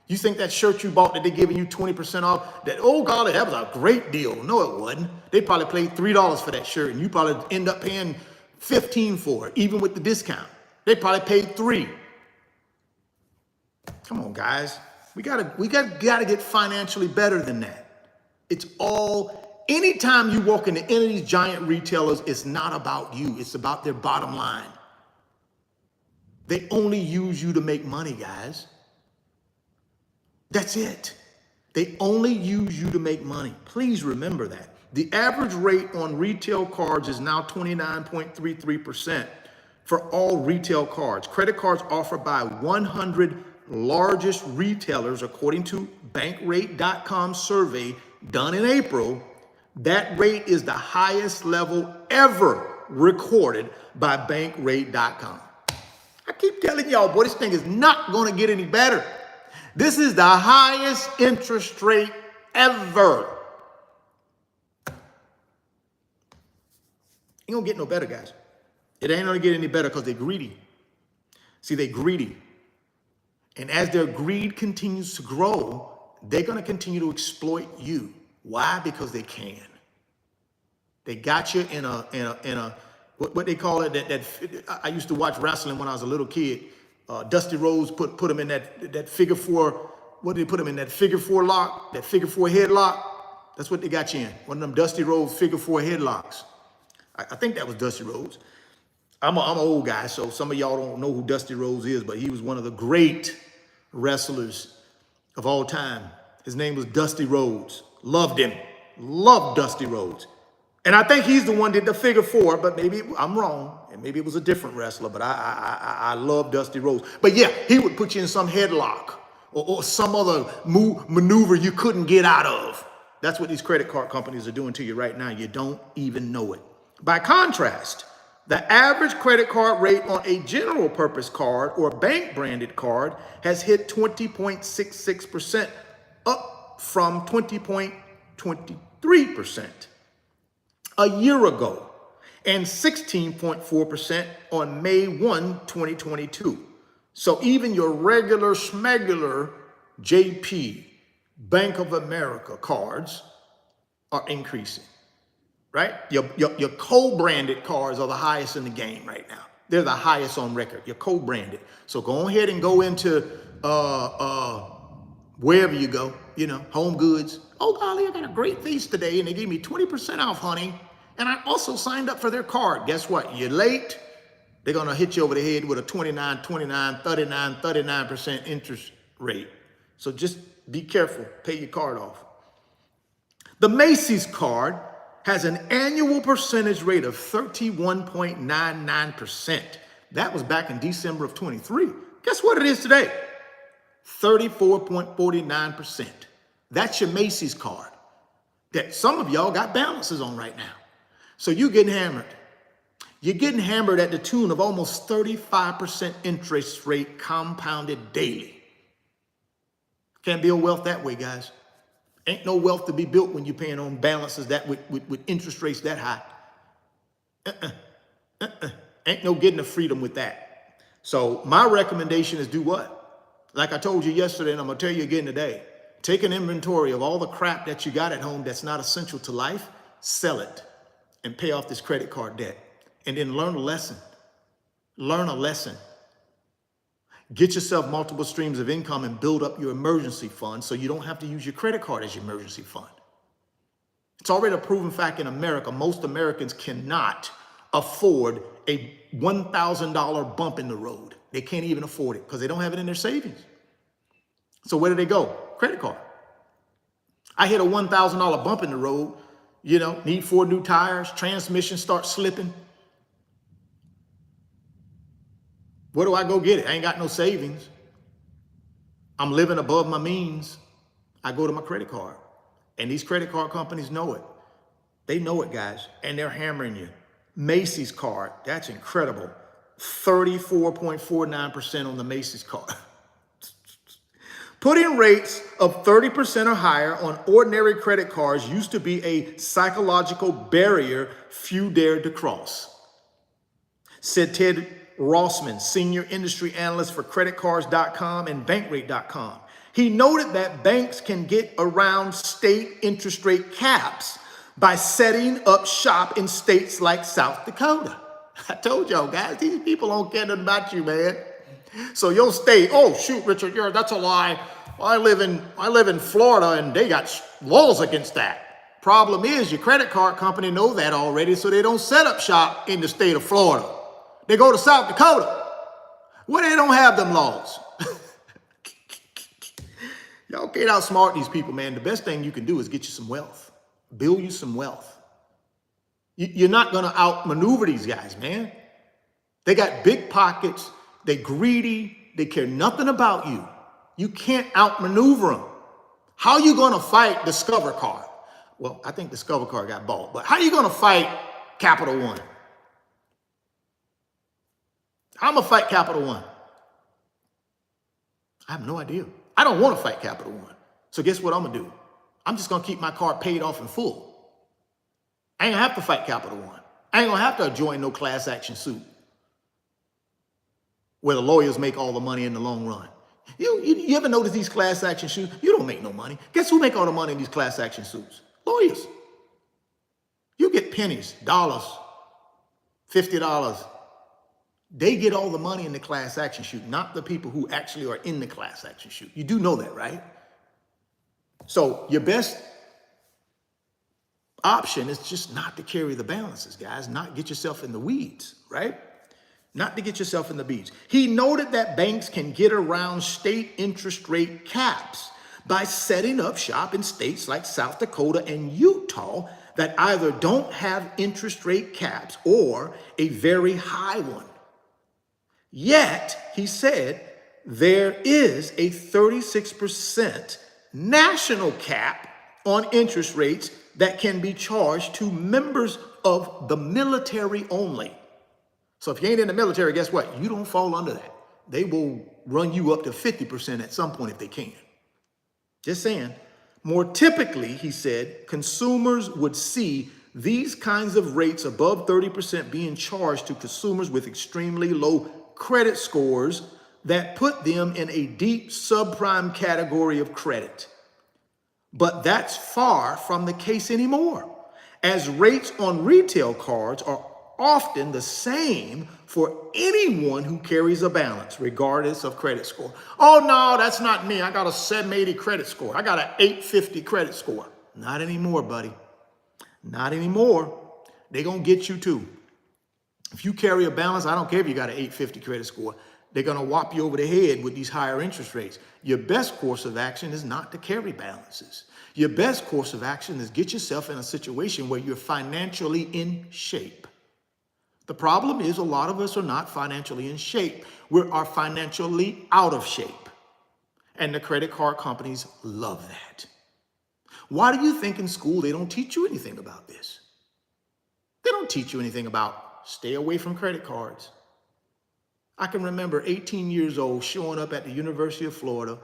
You think that shirt you bought that they're giving you 20% off, that, oh golly, that was a great deal. No, it wasn't. They probably paid $3 for that shirt, and you probably end up paying $15 for it, even with the discount. They probably paid $3. Come on, guys. We gotta get financially better than that. It's all, anytime you walk into any of these giant retailers, it's not about you. It's about their bottom line. They only use you to make money, guys. That's it. They only use you to make money. Please remember that. The average rate on retail cards is now 29.33% for all retail cards. Credit cards offered by 100 largest retailers, according to Bankrate.com survey done in April. That rate is the highest level ever recorded by Bankrate.com. I keep telling y'all, boy, this thing is not going to get any better. This is the highest interest rate ever. Ain't gonna get no better, guys. It ain't gonna get any better because they're greedy. See, they're greedy. And as their greed continues to grow, they're gonna continue to exploit you. Why? Because they can. They got you in a what they call it, that I used to watch wrestling when I was a little kid. Dusty Rhodes put him in that figure 4. What did they put him in? That figure 4 lock, that figure 4 headlock. That's what they got you in. One of them Dusty Rhodes figure 4 headlocks. I think that was Dusty Rhodes. I'm an old guy, so some of y'all don't know who Dusty Rhodes is, but he was one of the great wrestlers of all time. His name was Dusty Rhodes. Loved him. Loved Dusty Rhodes. And I think he's the one that did the figure 4, but maybe I'm wrong. And maybe it was a different wrestler, but I love Dusty Rhodes. But yeah, he would put you in some headlock or some other maneuver you couldn't get out of. That's what these credit card companies are doing to you right now. You don't even know it. By contrast, the average credit card rate on a general purpose card or bank branded card has hit 20.66%, up from 20.23% a year ago, and 16.4% on May 1, 2022. So even your regular schmegular JP, Bank of America cards are increasing, right? Your co-branded cards are the highest in the game right now. They're the highest on record, your co-branded. So go ahead and go into wherever you go, Home Goods. Oh, golly, I got a great feast today, and they gave me 20% off, honey. And I also signed up for their card. Guess what? You're late. They're going to hit you over the head with a 39% interest rate. So just be careful. Pay your card off. The Macy's card has an annual percentage rate of 31.99%. That was back in December of 23. Guess what it is today? 34.49%. That's your Macy's card that some of y'all got balances on right now. So you're getting hammered. You're getting hammered at the tune of almost 35% interest rate compounded daily. Can't build wealth that way, guys. Ain't no wealth to be built when you're paying on balances that with interest rates that high. Ain't no getting the freedom with that. So my recommendation is do what? Like I told you yesterday, and I'm gonna tell you again today. Take an inventory of all the crap that you got at home that's not essential to life, sell it, and pay off this credit card debt. And then learn a lesson. Learn a lesson. Get yourself multiple streams of income and build up your emergency fund so you don't have to use your credit card as your emergency fund. It's already a proven fact in America. Most Americans cannot afford a $1,000 bump in the road. They can't even afford it because they don't have it in their savings. So where do they go? Credit card. I hit a $1,000 bump in the road, need 4 new tires, transmission starts slipping. Where do I go get it? I ain't got no savings. I'm living above my means. I go to my credit card. And these credit card companies know it. They know it, guys. And they're hammering you. Macy's card, that's incredible. 34.49% on the Macy's card. Putting rates of 30% or higher on ordinary credit cards used to be a psychological barrier few dared to cross, said Ted Rossman, senior industry analyst for creditcards.com and bankrate.com. He noted that banks can get around state interest rate caps by setting up shop in states like South Dakota. I told y'all, guys, these people don't care nothing about you, man. So your state, oh shoot, Richard, that's a lie. I live in Florida and they got laws against that. Problem is, your credit card company know that already, so they don't set up shop in the state of Florida. They go to South Dakota, where they don't have them laws. Y'all can't outsmart these people, man. The best thing you can do is get you some wealth. Build you some wealth. You're not going to outmaneuver these guys, man. They got big pockets. They greedy. They care nothing about you. You can't outmaneuver them. How are you going to fight Discover Card? Well, I think Discover Card got bought, but how are you going to fight Capital One? I'm going to fight Capital One. I have no idea. I don't want to fight Capital One. So guess what I'm going to do? I'm just going to keep my card paid off in full. I ain't going to have to fight Capital One. I ain't going to have to join no class action suit where the lawyers make all the money in the long run. You ever notice these class action suits? You don't make no money. Guess who make all the money in these class action suits? Lawyers. You get pennies, dollars, $50. They get all the money in the class action suit, not the people who actually are in the class action suit. You do know that, right? So your best option is just not to carry the balances, guys, not get yourself in the weeds, right? Not to get yourself in the weeds. He noted that banks can get around state interest rate caps by setting up shop in states like South Dakota and Utah that either don't have interest rate caps or a very high one. Yet, he said, there is a 36% national cap on interest rates that can be charged to members of the military only. So if you ain't in the military, guess what? You don't fall under that. They will run you up to 50% at some point if they can. Just saying. More typically, he said, consumers would see these kinds of rates above 30% being charged to consumers with extremely low credit scores that put them in a deep subprime category of credit. But that's far from the case anymore, as rates on retail cards are often the same for anyone who carries a balance, regardless of credit score. Oh, no, that's not me. I got a 780 credit score. I got an 850 credit score. Not anymore, buddy. Not anymore. They're going to get you too. If you carry a balance, I don't care if you got an 850 credit score. They're going to whop you over the head with these higher interest rates. Your best course of action is not to carry balances. Your best course of action is get yourself in a situation where you're financially in shape. The problem is a lot of us are not financially in shape. We are financially out of shape. And the credit card companies love that. Why do you think in school they don't teach you anything about this? They don't teach you anything about stay away from credit cards. I can remember 18 years old showing up at the University of Florida,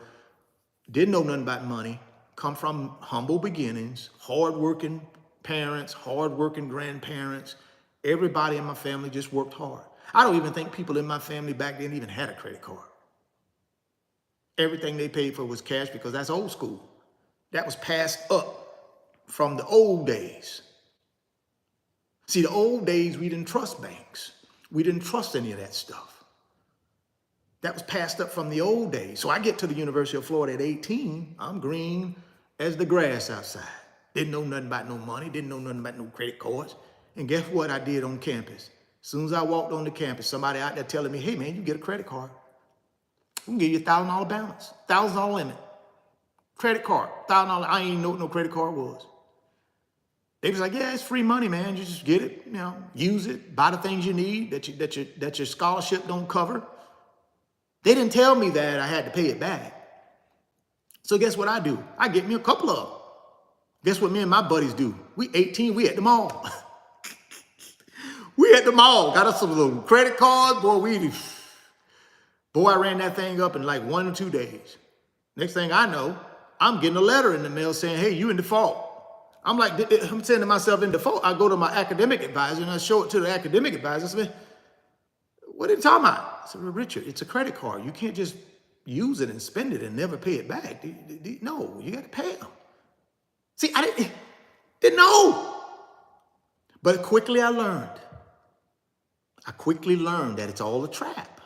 didn't know nothing about money, come from humble beginnings, hardworking parents, hardworking grandparents. Everybody in my family just worked hard. I don't even think people in my family back then even had a credit card. Everything they paid for was cash because that's old school. That was passed up from the old days. See, the old days, we didn't trust banks. We didn't trust any of that stuff. That was passed up from the old days. So I get to the University of Florida at 18. I'm green as the grass outside. Didn't know nothing about no money. Didn't know nothing about no credit cards. And guess what I did on campus? As soon as I walked on the campus, somebody out there telling me, hey, man, you get a credit card. We can give you a $1,000 balance, $1,000 limit. Credit card, $1,000. I ain't know what no credit card was. They was like, yeah, it's free money, man. You just get it, use it, buy the things you need that your scholarship don't cover. They didn't tell me that I had to pay it back. So guess what I do? I get me a couple of them. Guess what me and my buddies do? We 18, we at the mall. We at the mall, got us some little credit cards. Boy, I ran that thing up in like 1 or 2 days. Next thing I know, I'm getting a letter in the mail saying, hey, you in default. I'm like, I'm saying to myself in default. I go to my academic advisor and I show it to the academic advisor. I said, what are you talking about? I said, well, Richard, it's a credit card. You can't just use it and spend it and never pay it back. No, you got to pay them. See, I didn't know. But quickly I learned. That it's all a trap.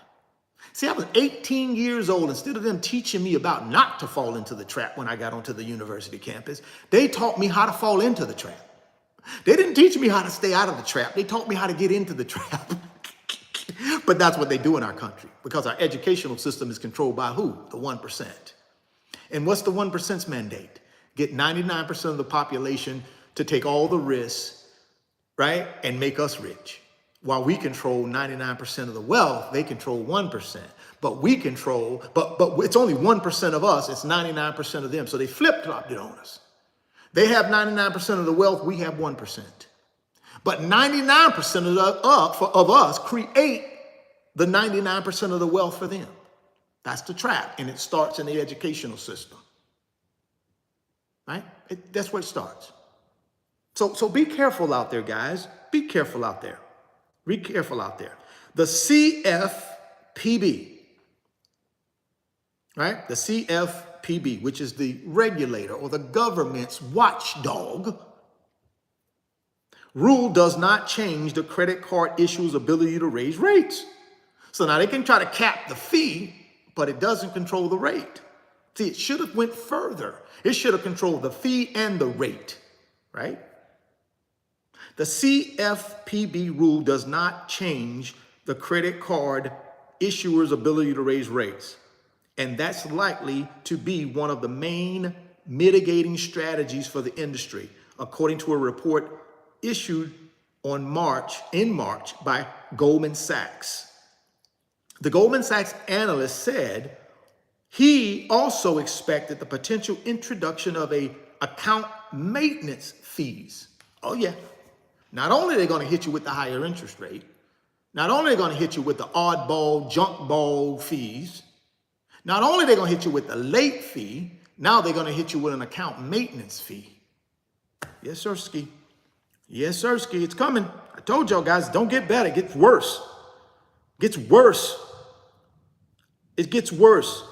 See, I was 18 years old. Instead of them teaching me about not to fall into the trap when I got onto the university campus, they taught me how to fall into the trap. They didn't teach me how to stay out of the trap. They taught me how to get into the trap. But that's what they do in our country because our educational system is controlled by who? The 1%. And what's the 1%'s mandate? Get 99% of the population to take all the risks, right? And make us rich. While we control 99% of the wealth, they control 1%. But we control, but it's only 1% of us, it's 99% of them. So they flip-flopped it on us. They have 99% of the wealth, we have 1%. But 99% of us create the 99% of the wealth for them. That's the trap, and it starts in the educational system, right? That's where it starts. So be careful out there, guys. Be careful out there. Be careful out there. The CFPB, right? The CFPB, which is the regulator or the government's watchdog, rule does not change the credit card issuer's ability to raise rates. So now they can try to cap the fee, but it doesn't control the rate. See, it should have went further. It should have controlled the fee and the rate, right? The CFPB rule does not change the credit card issuer's ability to raise rates. And that's likely to be one of the main mitigating strategies for the industry, according to a report issued in March by Goldman Sachs. The Goldman Sachs analyst said he also expected the potential introduction of account maintenance fees. Oh yeah. Not only are they going to hit you with the higher interest rate, not only are they going to hit you with the oddball, junk ball fees, not only are they going to hit you with the late fee, now they're going to hit you with an account maintenance fee. Yes, sir, Ski. Yes, sir, Ski. It's coming. I told y'all guys, don't get better. It gets worse. It gets worse. It gets worse.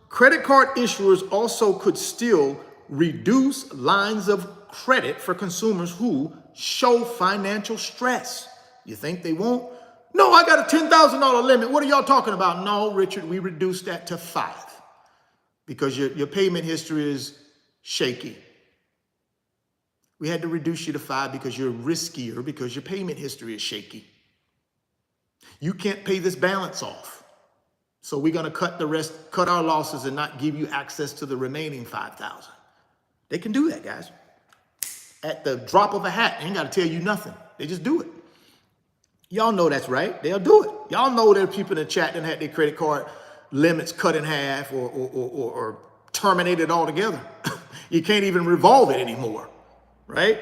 Credit card issuers also could still reduce lines of credit for consumers who show financial stress. You think they won't? No, I got a $10,000 limit. What are y'all talking about? No, Richard, we reduced that to 5 because your payment history is shaky. We had to reduce you to 5 because you're riskier because your payment history is shaky. You can't pay this balance off. So we're going to cut our losses and not give you access to the remaining 5,000. They can do that, guys. At the drop of a hat, they ain't got to tell you nothing. They just do it. Y'all know that's right. They'll do it. Y'all know there are people in the chat that had their credit card limits cut in half or terminated altogether. You can't even revolve it anymore, right?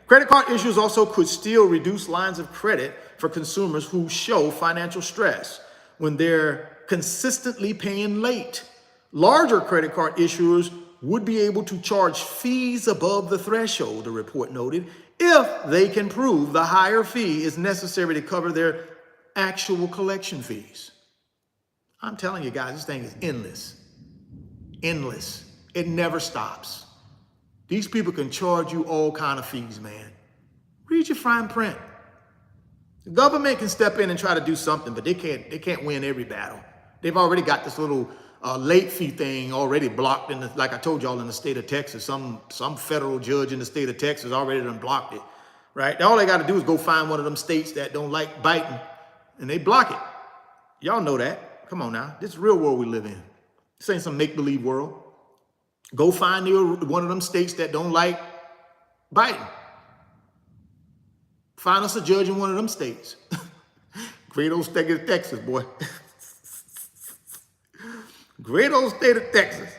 Credit card issues also could still reduce lines of credit for consumers who show financial stress when they're consistently paying late. Larger credit card issuers would be able to charge fees above the threshold, the report noted, if they can prove the higher fee is necessary to cover their actual collection fees. I'm telling you guys, this thing is endless. Endless. It never stops. These people can charge you all kind of fees, man. Read your fine print. The government can step in and try to do something, but they can't win every battle. They've already got this little late fee thing already blocked in the, like I told y'all, in the state of Texas. Some federal judge in the state of Texas already done blocked it, right? All they got to do is go find one of them states that don't like biting, and they block it. Y'all know that. Come on now. This is the real world we live in. This ain't some make-believe world. Go find one of them states that don't like biting. Find us a judge in one of them states. Great old state of Texas, boy. Great old state of Texas.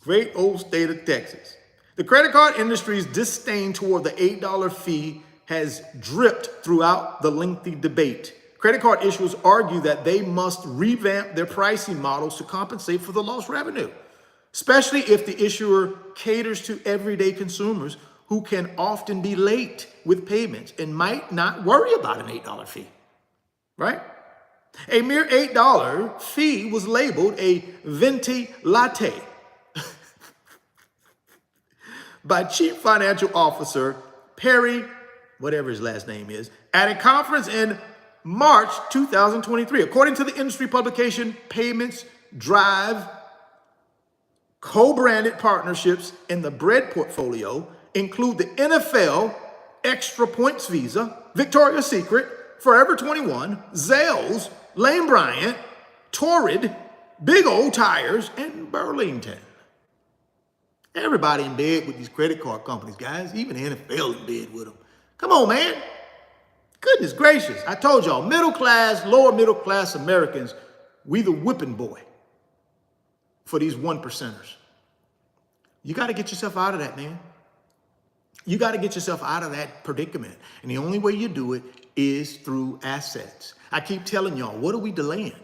Great old state of Texas. The credit card industry's disdain toward the $8 fee has dripped throughout the lengthy debate. Credit card issuers argue that they must revamp their pricing models to compensate for the lost revenue, especially if the issuer caters to everyday consumers who can often be late with payments and might not worry about an $8 fee, right? A mere $8 fee was labeled a venti latte by Chief Financial Officer Perry, whatever his last name is, at a conference in March 2023. According to the industry publication, payments drive co-branded partnerships in the Bread portfolio include the NFL Extra Points Visa, Victoria's Secret, Forever 21, Zales, Lane Bryant, Torrid, Big O Tires, and Burlington. Everybody in bed with these credit card companies, guys. Even the NFL in bed with them. Come on, man. Goodness gracious. I told y'all, middle class, lower middle class Americans, we the whipping boy for these 1%ers. You got to get yourself out of that, man. You got to get yourself out of that predicament. And the only way you do it is through assets. I keep telling y'all, what are we delaying?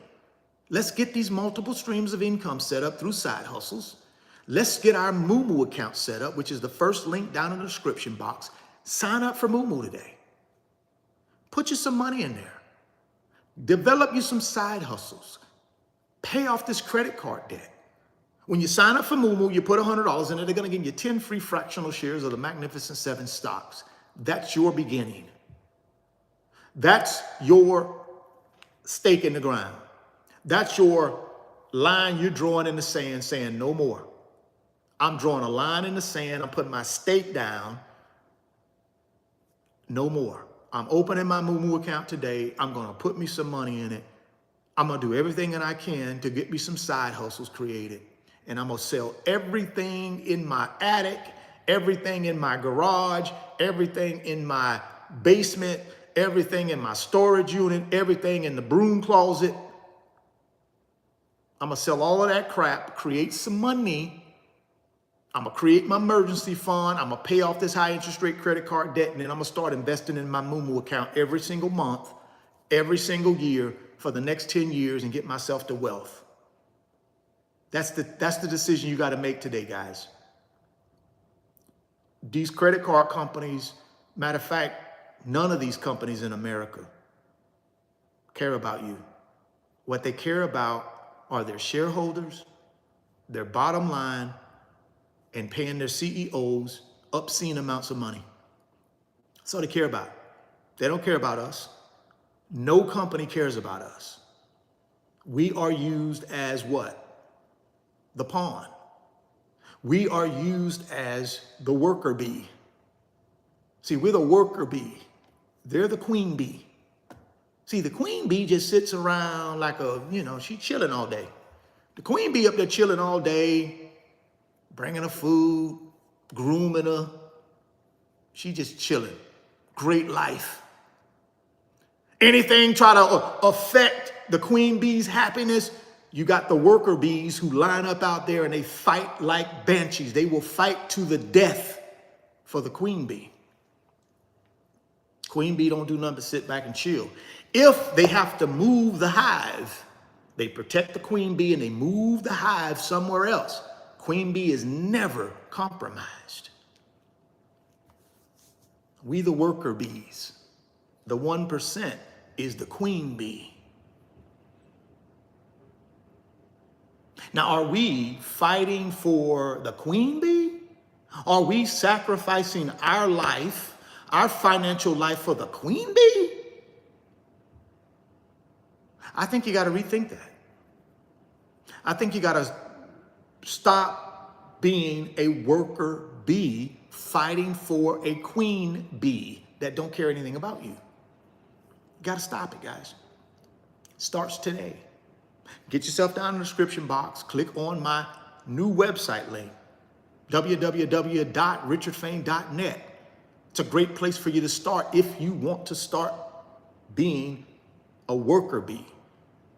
Let's get these multiple streams of income set up through side hustles. Let's get our Moomoo account set up, which is the first link down in the description box. Sign up for Moomoo today. Put you some money in there. Develop you some side hustles. Pay off this credit card debt. When you sign up for Moomoo, you put $100 in it, they're going to give you 10 free fractional shares of the Magnificent Seven stocks. That's your beginning. That's your stake in the ground. That's your line you're drawing in the sand saying no more. I'm drawing a line in the sand. I'm putting my stake down. No more. I'm opening my Moomoo account today. I'm going to put me some money in it. I'm going to do everything that I can to get me some side hustles created. And I'm going to sell everything in my attic, everything in my garage, everything in my basement, everything in my storage unit, everything in the broom closet. I'm going to sell all of that crap, create some money. I'm going to create my emergency fund. I'm going to pay off this high interest rate credit card debt. And then I'm going to start investing in my Moomoo account every single month, every single year for the next 10 years and get myself to wealth. That's the decision you got to make today, guys. These credit card companies, matter of fact, none of these companies in America care about you. What they care about are their shareholders, their bottom line, and paying their CEOs obscene amounts of money. That's all they care about. They don't care about us. No company cares about us. We are used as what? The pawn. We are used as the worker bee. See, we're the worker bee. They're the queen bee. See, the queen bee just sits around like she chilling all day. The queen bee up there chilling all day, bringing her food, grooming her. She just chilling. Great life. Anything try to affect the queen bee's happiness, you got the worker bees who line up out there and they fight like banshees. They will fight to the death for the queen bee. Queen bee don't do nothing but sit back and chill. If they have to move the hive, they protect the queen bee and they move the hive somewhere else. Queen bee is never compromised. We the worker bees, the 1% is the queen bee. Now, are we fighting for the queen bee? Are we sacrificing our life, our financial life for the queen bee? I think you got to rethink that. I think you got to stop being a worker bee fighting for a queen bee that don't care anything about you. You got to stop it, guys. Starts today. Get yourself down in the description box. Click on my new website link, www.richardfain.net. It's a great place for you to start if you want to start being a worker bee.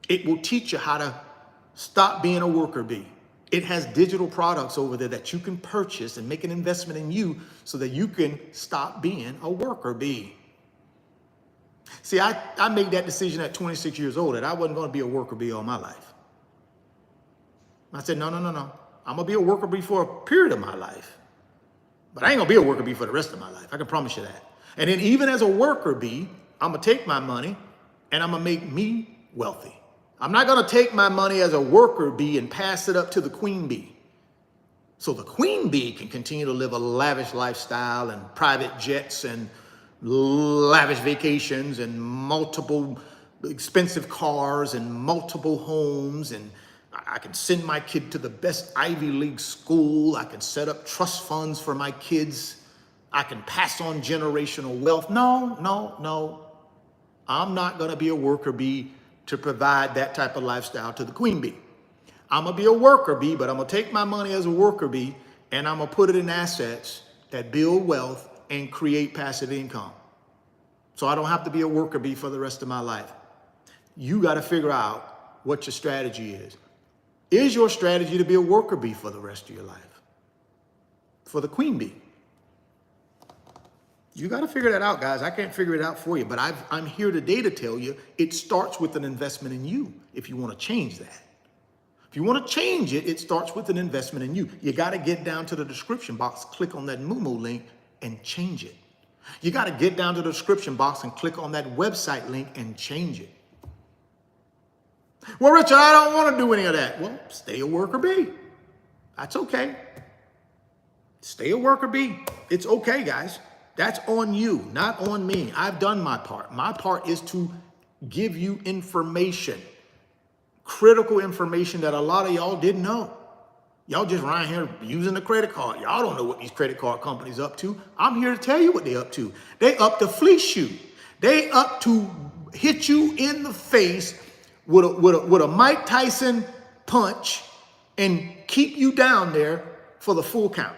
It will teach you how to stop being a worker bee. It has digital products over there that you can purchase and make an investment in you so that you can stop being a worker bee. See, I made that decision at 26 years old that I wasn't going to be a worker bee all my life. I said, no. I'm going to be a worker bee for a period of my life. But I ain't going to be a worker bee for the rest of my life. I can promise you that. And then even as a worker bee, I'm going to take my money and I'm going to make me wealthy. I'm not going to take my money as a worker bee and pass it up to the queen bee. So the queen bee can continue to live a lavish lifestyle and private jets and lavish vacations and multiple expensive cars and multiple homes. And I can send my kid to the best Ivy League school. I can set up trust funds for my kids. I can pass on generational wealth. No. I'm not going to be a worker bee to provide that type of lifestyle to the queen bee. I'm going to be a worker bee, but I'm going to take my money as a worker bee and I'm going to put it in assets that build wealth and create passive income. So I don't have to be a worker bee for the rest of my life. You got to figure out what your strategy is. Is your strategy to be a worker bee for the rest of your life? For the queen bee? You got to figure that out, guys. I can't figure it out for you, but I'm here today to tell you it starts with an investment in you if you want to change that. If you want to change it, it starts with an investment in you. You got to get down to the description box, click on that Moomoo link and change it. You got to get down to the description box and click on that website link and change it. Well, Richard, I don't want to do any of that. Well, stay a worker bee. That's okay. Stay a worker bee. It's okay, guys. That's on you, not on me. I've done my part. My part is to give you information, critical information that a lot of y'all didn't know. Y'all just around here using the credit card. Y'all don't know what these credit card companies up to. I'm here to tell you what they up to. They up to fleece you. They up to hit you in the face with a Mike Tyson punch and keep you down there for the full count.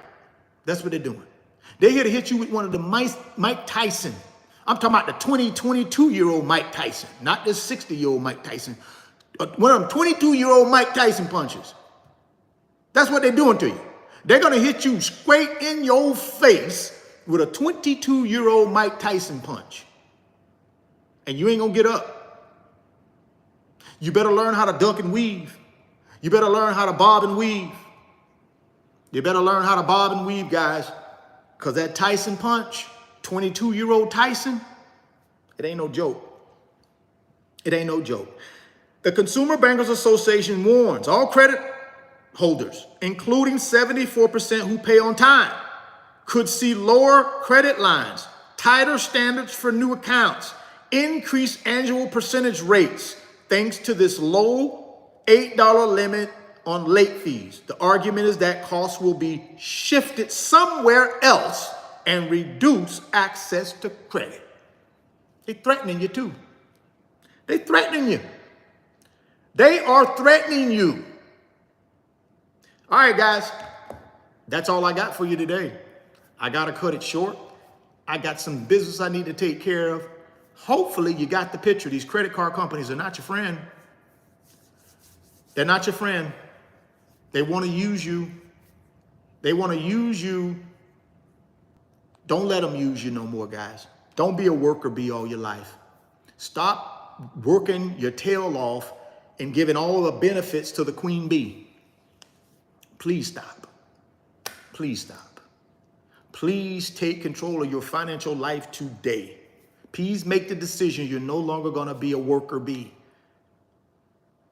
That's what they're doing. They're here to hit you with one of the Mike Tyson. I'm talking about the 22-year-old Mike Tyson, not this 60-year-old Mike Tyson. One of them 22-year-old Mike Tyson punches. That's what they're doing to you. They're going to hit you straight in your face with a 22-year-old Mike Tyson punch. And you ain't going to get up. You better learn how to duck and weave. You better learn how to bob and weave. You better learn how to bob and weave, guys. Because that Tyson punch, 22-year-old Tyson, it ain't no joke. It ain't no joke. The Consumer Bankers Association warns all credit holders, including 74% who pay on time, could see lower credit lines, tighter standards for new accounts, increased annual percentage rates, thanks to this low $8 limit on late fees. The argument is that costs will be shifted somewhere else and reduce access to credit. They're threatening you too. They're threatening you. They are threatening you. All right, guys, that's all I got for you today. I got to cut it short. I got some business I need to take care of. Hopefully you got the picture. These credit card companies are not your friend. They're not your friend. They want to use you. They want to use you. Don't let them use you no more, guys. Don't be a worker bee all your life. Stop working your tail off and giving all the benefits to the queen bee. Please stop. Please stop. Please take control of your financial life today. Please make the decision you're no longer going to be a worker bee.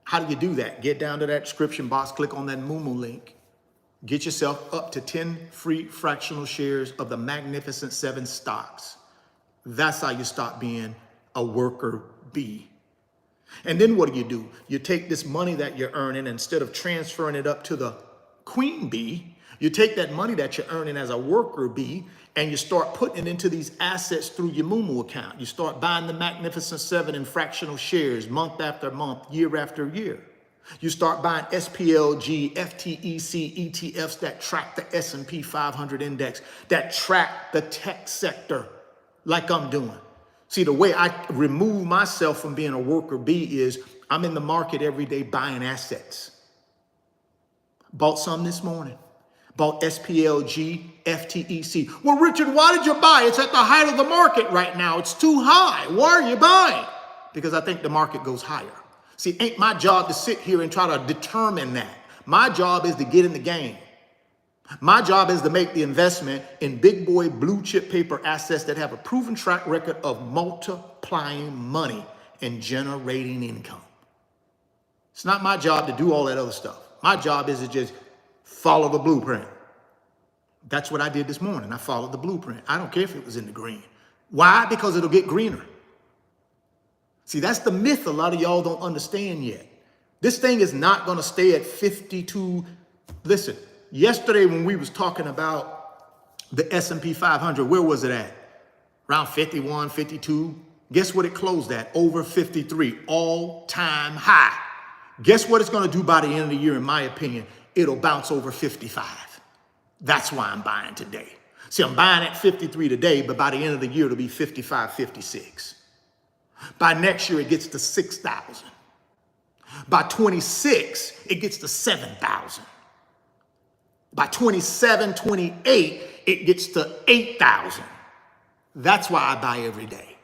How do you do that? Get down to that description box, click on that Moo link. Get yourself up to 10 free fractional shares of the Magnificent 7 stocks. That's how you stop being a worker bee. And then what do? You take this money that you're earning, instead of transferring it up to the queen bee, you take that money that you're earning as a worker bee and you start putting it into these assets through your Moo account. You start buying the Magnificent 7 in fractional shares month after month, year after year. You start buying SPLG, FTEC, ETFs that track the S&P 500 index, that track the tech sector like I'm doing. See, the way I remove myself from being a worker bee is I'm in the market every day buying assets. Bought some this morning. Bought SPLG, FTEC. Well, Richard, why did you buy? It's at the height of the market right now. It's too high. Why are you buying? Because I think the market goes higher. See, it ain't my job to sit here and try to determine that. My job is to get in the game. My job is to make the investment in big boy blue chip paper assets that have a proven track record of multiplying money and generating income. It's not my job to do all that other stuff. My job is to just follow the blueprint. That's what I did this morning. I followed the blueprint. I don't care if it was in the green. Why? Because it'll get greener. See, that's the myth a lot of y'all don't understand yet. This thing is not going to stay at 52. Listen, yesterday when we was talking about the S&P 500, where was it at? Around 51, 52. Guess what it closed at? Over 53, all-time high. Guess what it's going to do by the end of the year, in my opinion? It'll bounce over 55. That's why I'm buying today. See, I'm buying at 53 today, but by the end of the year, it'll be 55, 56. By next year, it gets to 6,000. By 26, it gets to 7,000. By 27, 28, it gets to 8,000. That's why I buy every day.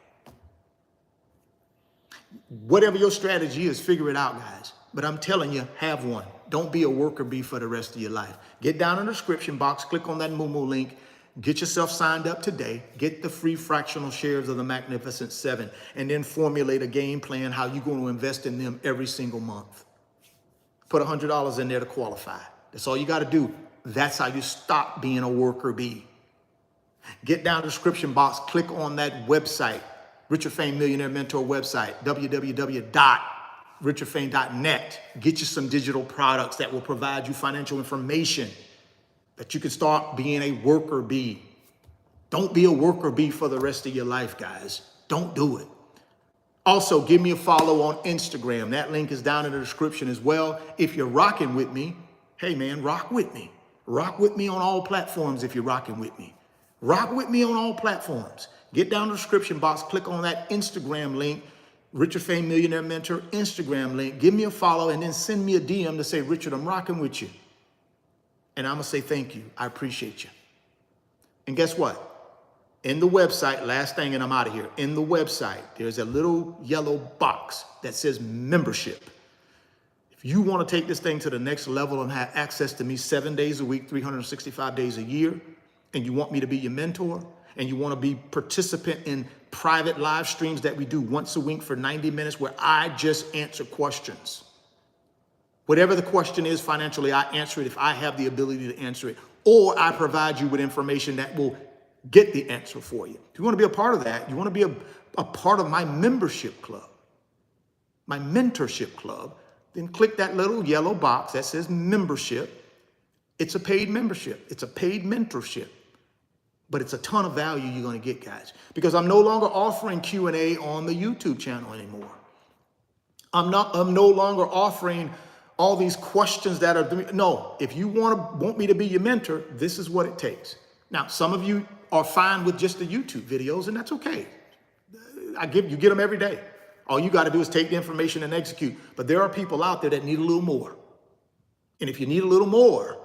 Whatever your strategy is, figure it out, guys. But I'm telling you, have one. Don't be a worker bee for the rest of your life. Get down in the description box, click on that Moo link, get yourself signed up today, get the free fractional shares of the Magnificent 7, and then formulate a game plan how you're going to invest in them every single month. Put $100 in there to qualify. That's all you got to do. That's how you stop being a worker bee. Get down in the description box, click on that website, Richard Fain Millionaire Mentor website, www.richardfain.net. Get you some digital products that will provide you financial information that you can start being a worker bee. Don't be a worker bee for the rest of your life, guys. Don't do it. Also, give me a follow on Instagram. That link is down in the description as well. If you're rocking with me, hey man, rock with me. Rock with me on all platforms if you're rocking with me. Rock with me on all platforms. Get down in the description box, click on that Instagram link, Richard Fain Millionaire Mentor Instagram link. Give me a follow and then send me a DM to say, Richard, I'm rocking with you. And I'm going to say thank you. I appreciate you. And guess what? In the website, last thing, and I'm out of here. In the website, there's a little yellow box that says membership. If you want to take this thing to the next level and have access to me 7 days a week, 365 days a year, and you want me to be your mentor, and you want to be participant in private live streams that we do once a week for 90 minutes where I just answer questions. Whatever the question is financially, I answer it if I have the ability to answer it, or I provide you with information that will get the answer for you. If you want to be a part of that, you want to be a part of my membership club, my mentorship club, then click that little yellow box that says membership. It's a paid membership. It's a paid mentorship. But it's a ton of value you're going to get, guys, because I'm no longer offering Q&A on the YouTube channel anymore. I'm no longer offering all these questions that are, no, if you want me to be your mentor, this is what it takes. Now, some of you are fine with just the YouTube videos, and that's okay. You get them every day. All you got to do is take the information and execute. But there are people out there that need a little more. And if you need a little more,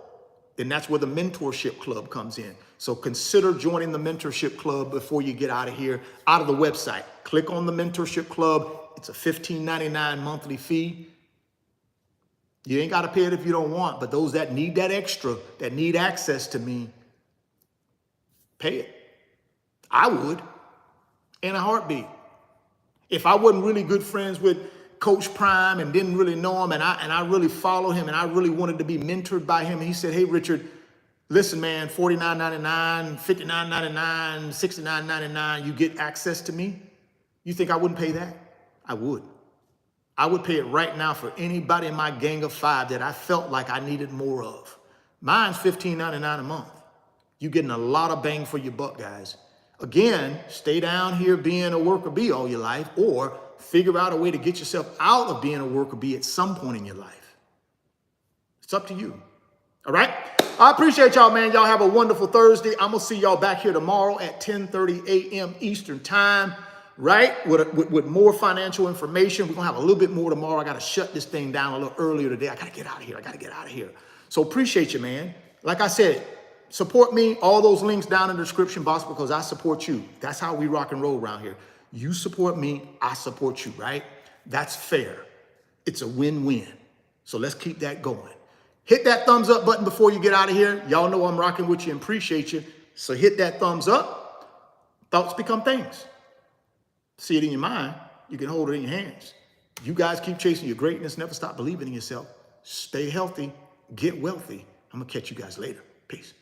then that's where the mentorship club comes in. So consider joining the mentorship club before you get out of here, out of the website. Click on the mentorship club. It's a $15.99 monthly fee. You ain't got to pay it if you don't want, but those that need that extra, that need access to me, pay it. I would, in a heartbeat. If I wasn't really good friends with Coach Prime and didn't really know him, and I really followed him, and I really wanted to be mentored by him, and he said, hey, Richard, listen, man, $49.99, $59.99, $69.99, you get access to me. You think I wouldn't pay that? I would. I would pay it right now for anybody in my gang of 5 that I felt like I needed more of. Mine's $15.99 a month. You're getting a lot of bang for your buck, guys. Again, stay down here being a worker bee all your life, or figure out a way to get yourself out of being a worker bee at some point in your life. It's up to you. All right? I appreciate y'all, man. Y'all have a wonderful Thursday. I'm going to see y'all back here tomorrow at 10:30 a.m. Eastern time, right? With more financial information. We're going to have a little bit more tomorrow. I got to shut this thing down a little earlier today. I got to get out of here. So appreciate you, man. Like I said, support me. All those links down in the description box because I support you. That's how we rock and roll around here. You support me, I support you, right? That's fair. It's a win-win. So let's keep that going. Hit that thumbs up button before you get out of here. Y'all know I'm rocking with you and appreciate you. So hit that thumbs up. Thoughts become things. See it in your mind. You can hold it in your hands. You guys keep chasing your greatness. Never stop believing in yourself. Stay healthy. Get wealthy. I'm going to catch you guys later. Peace.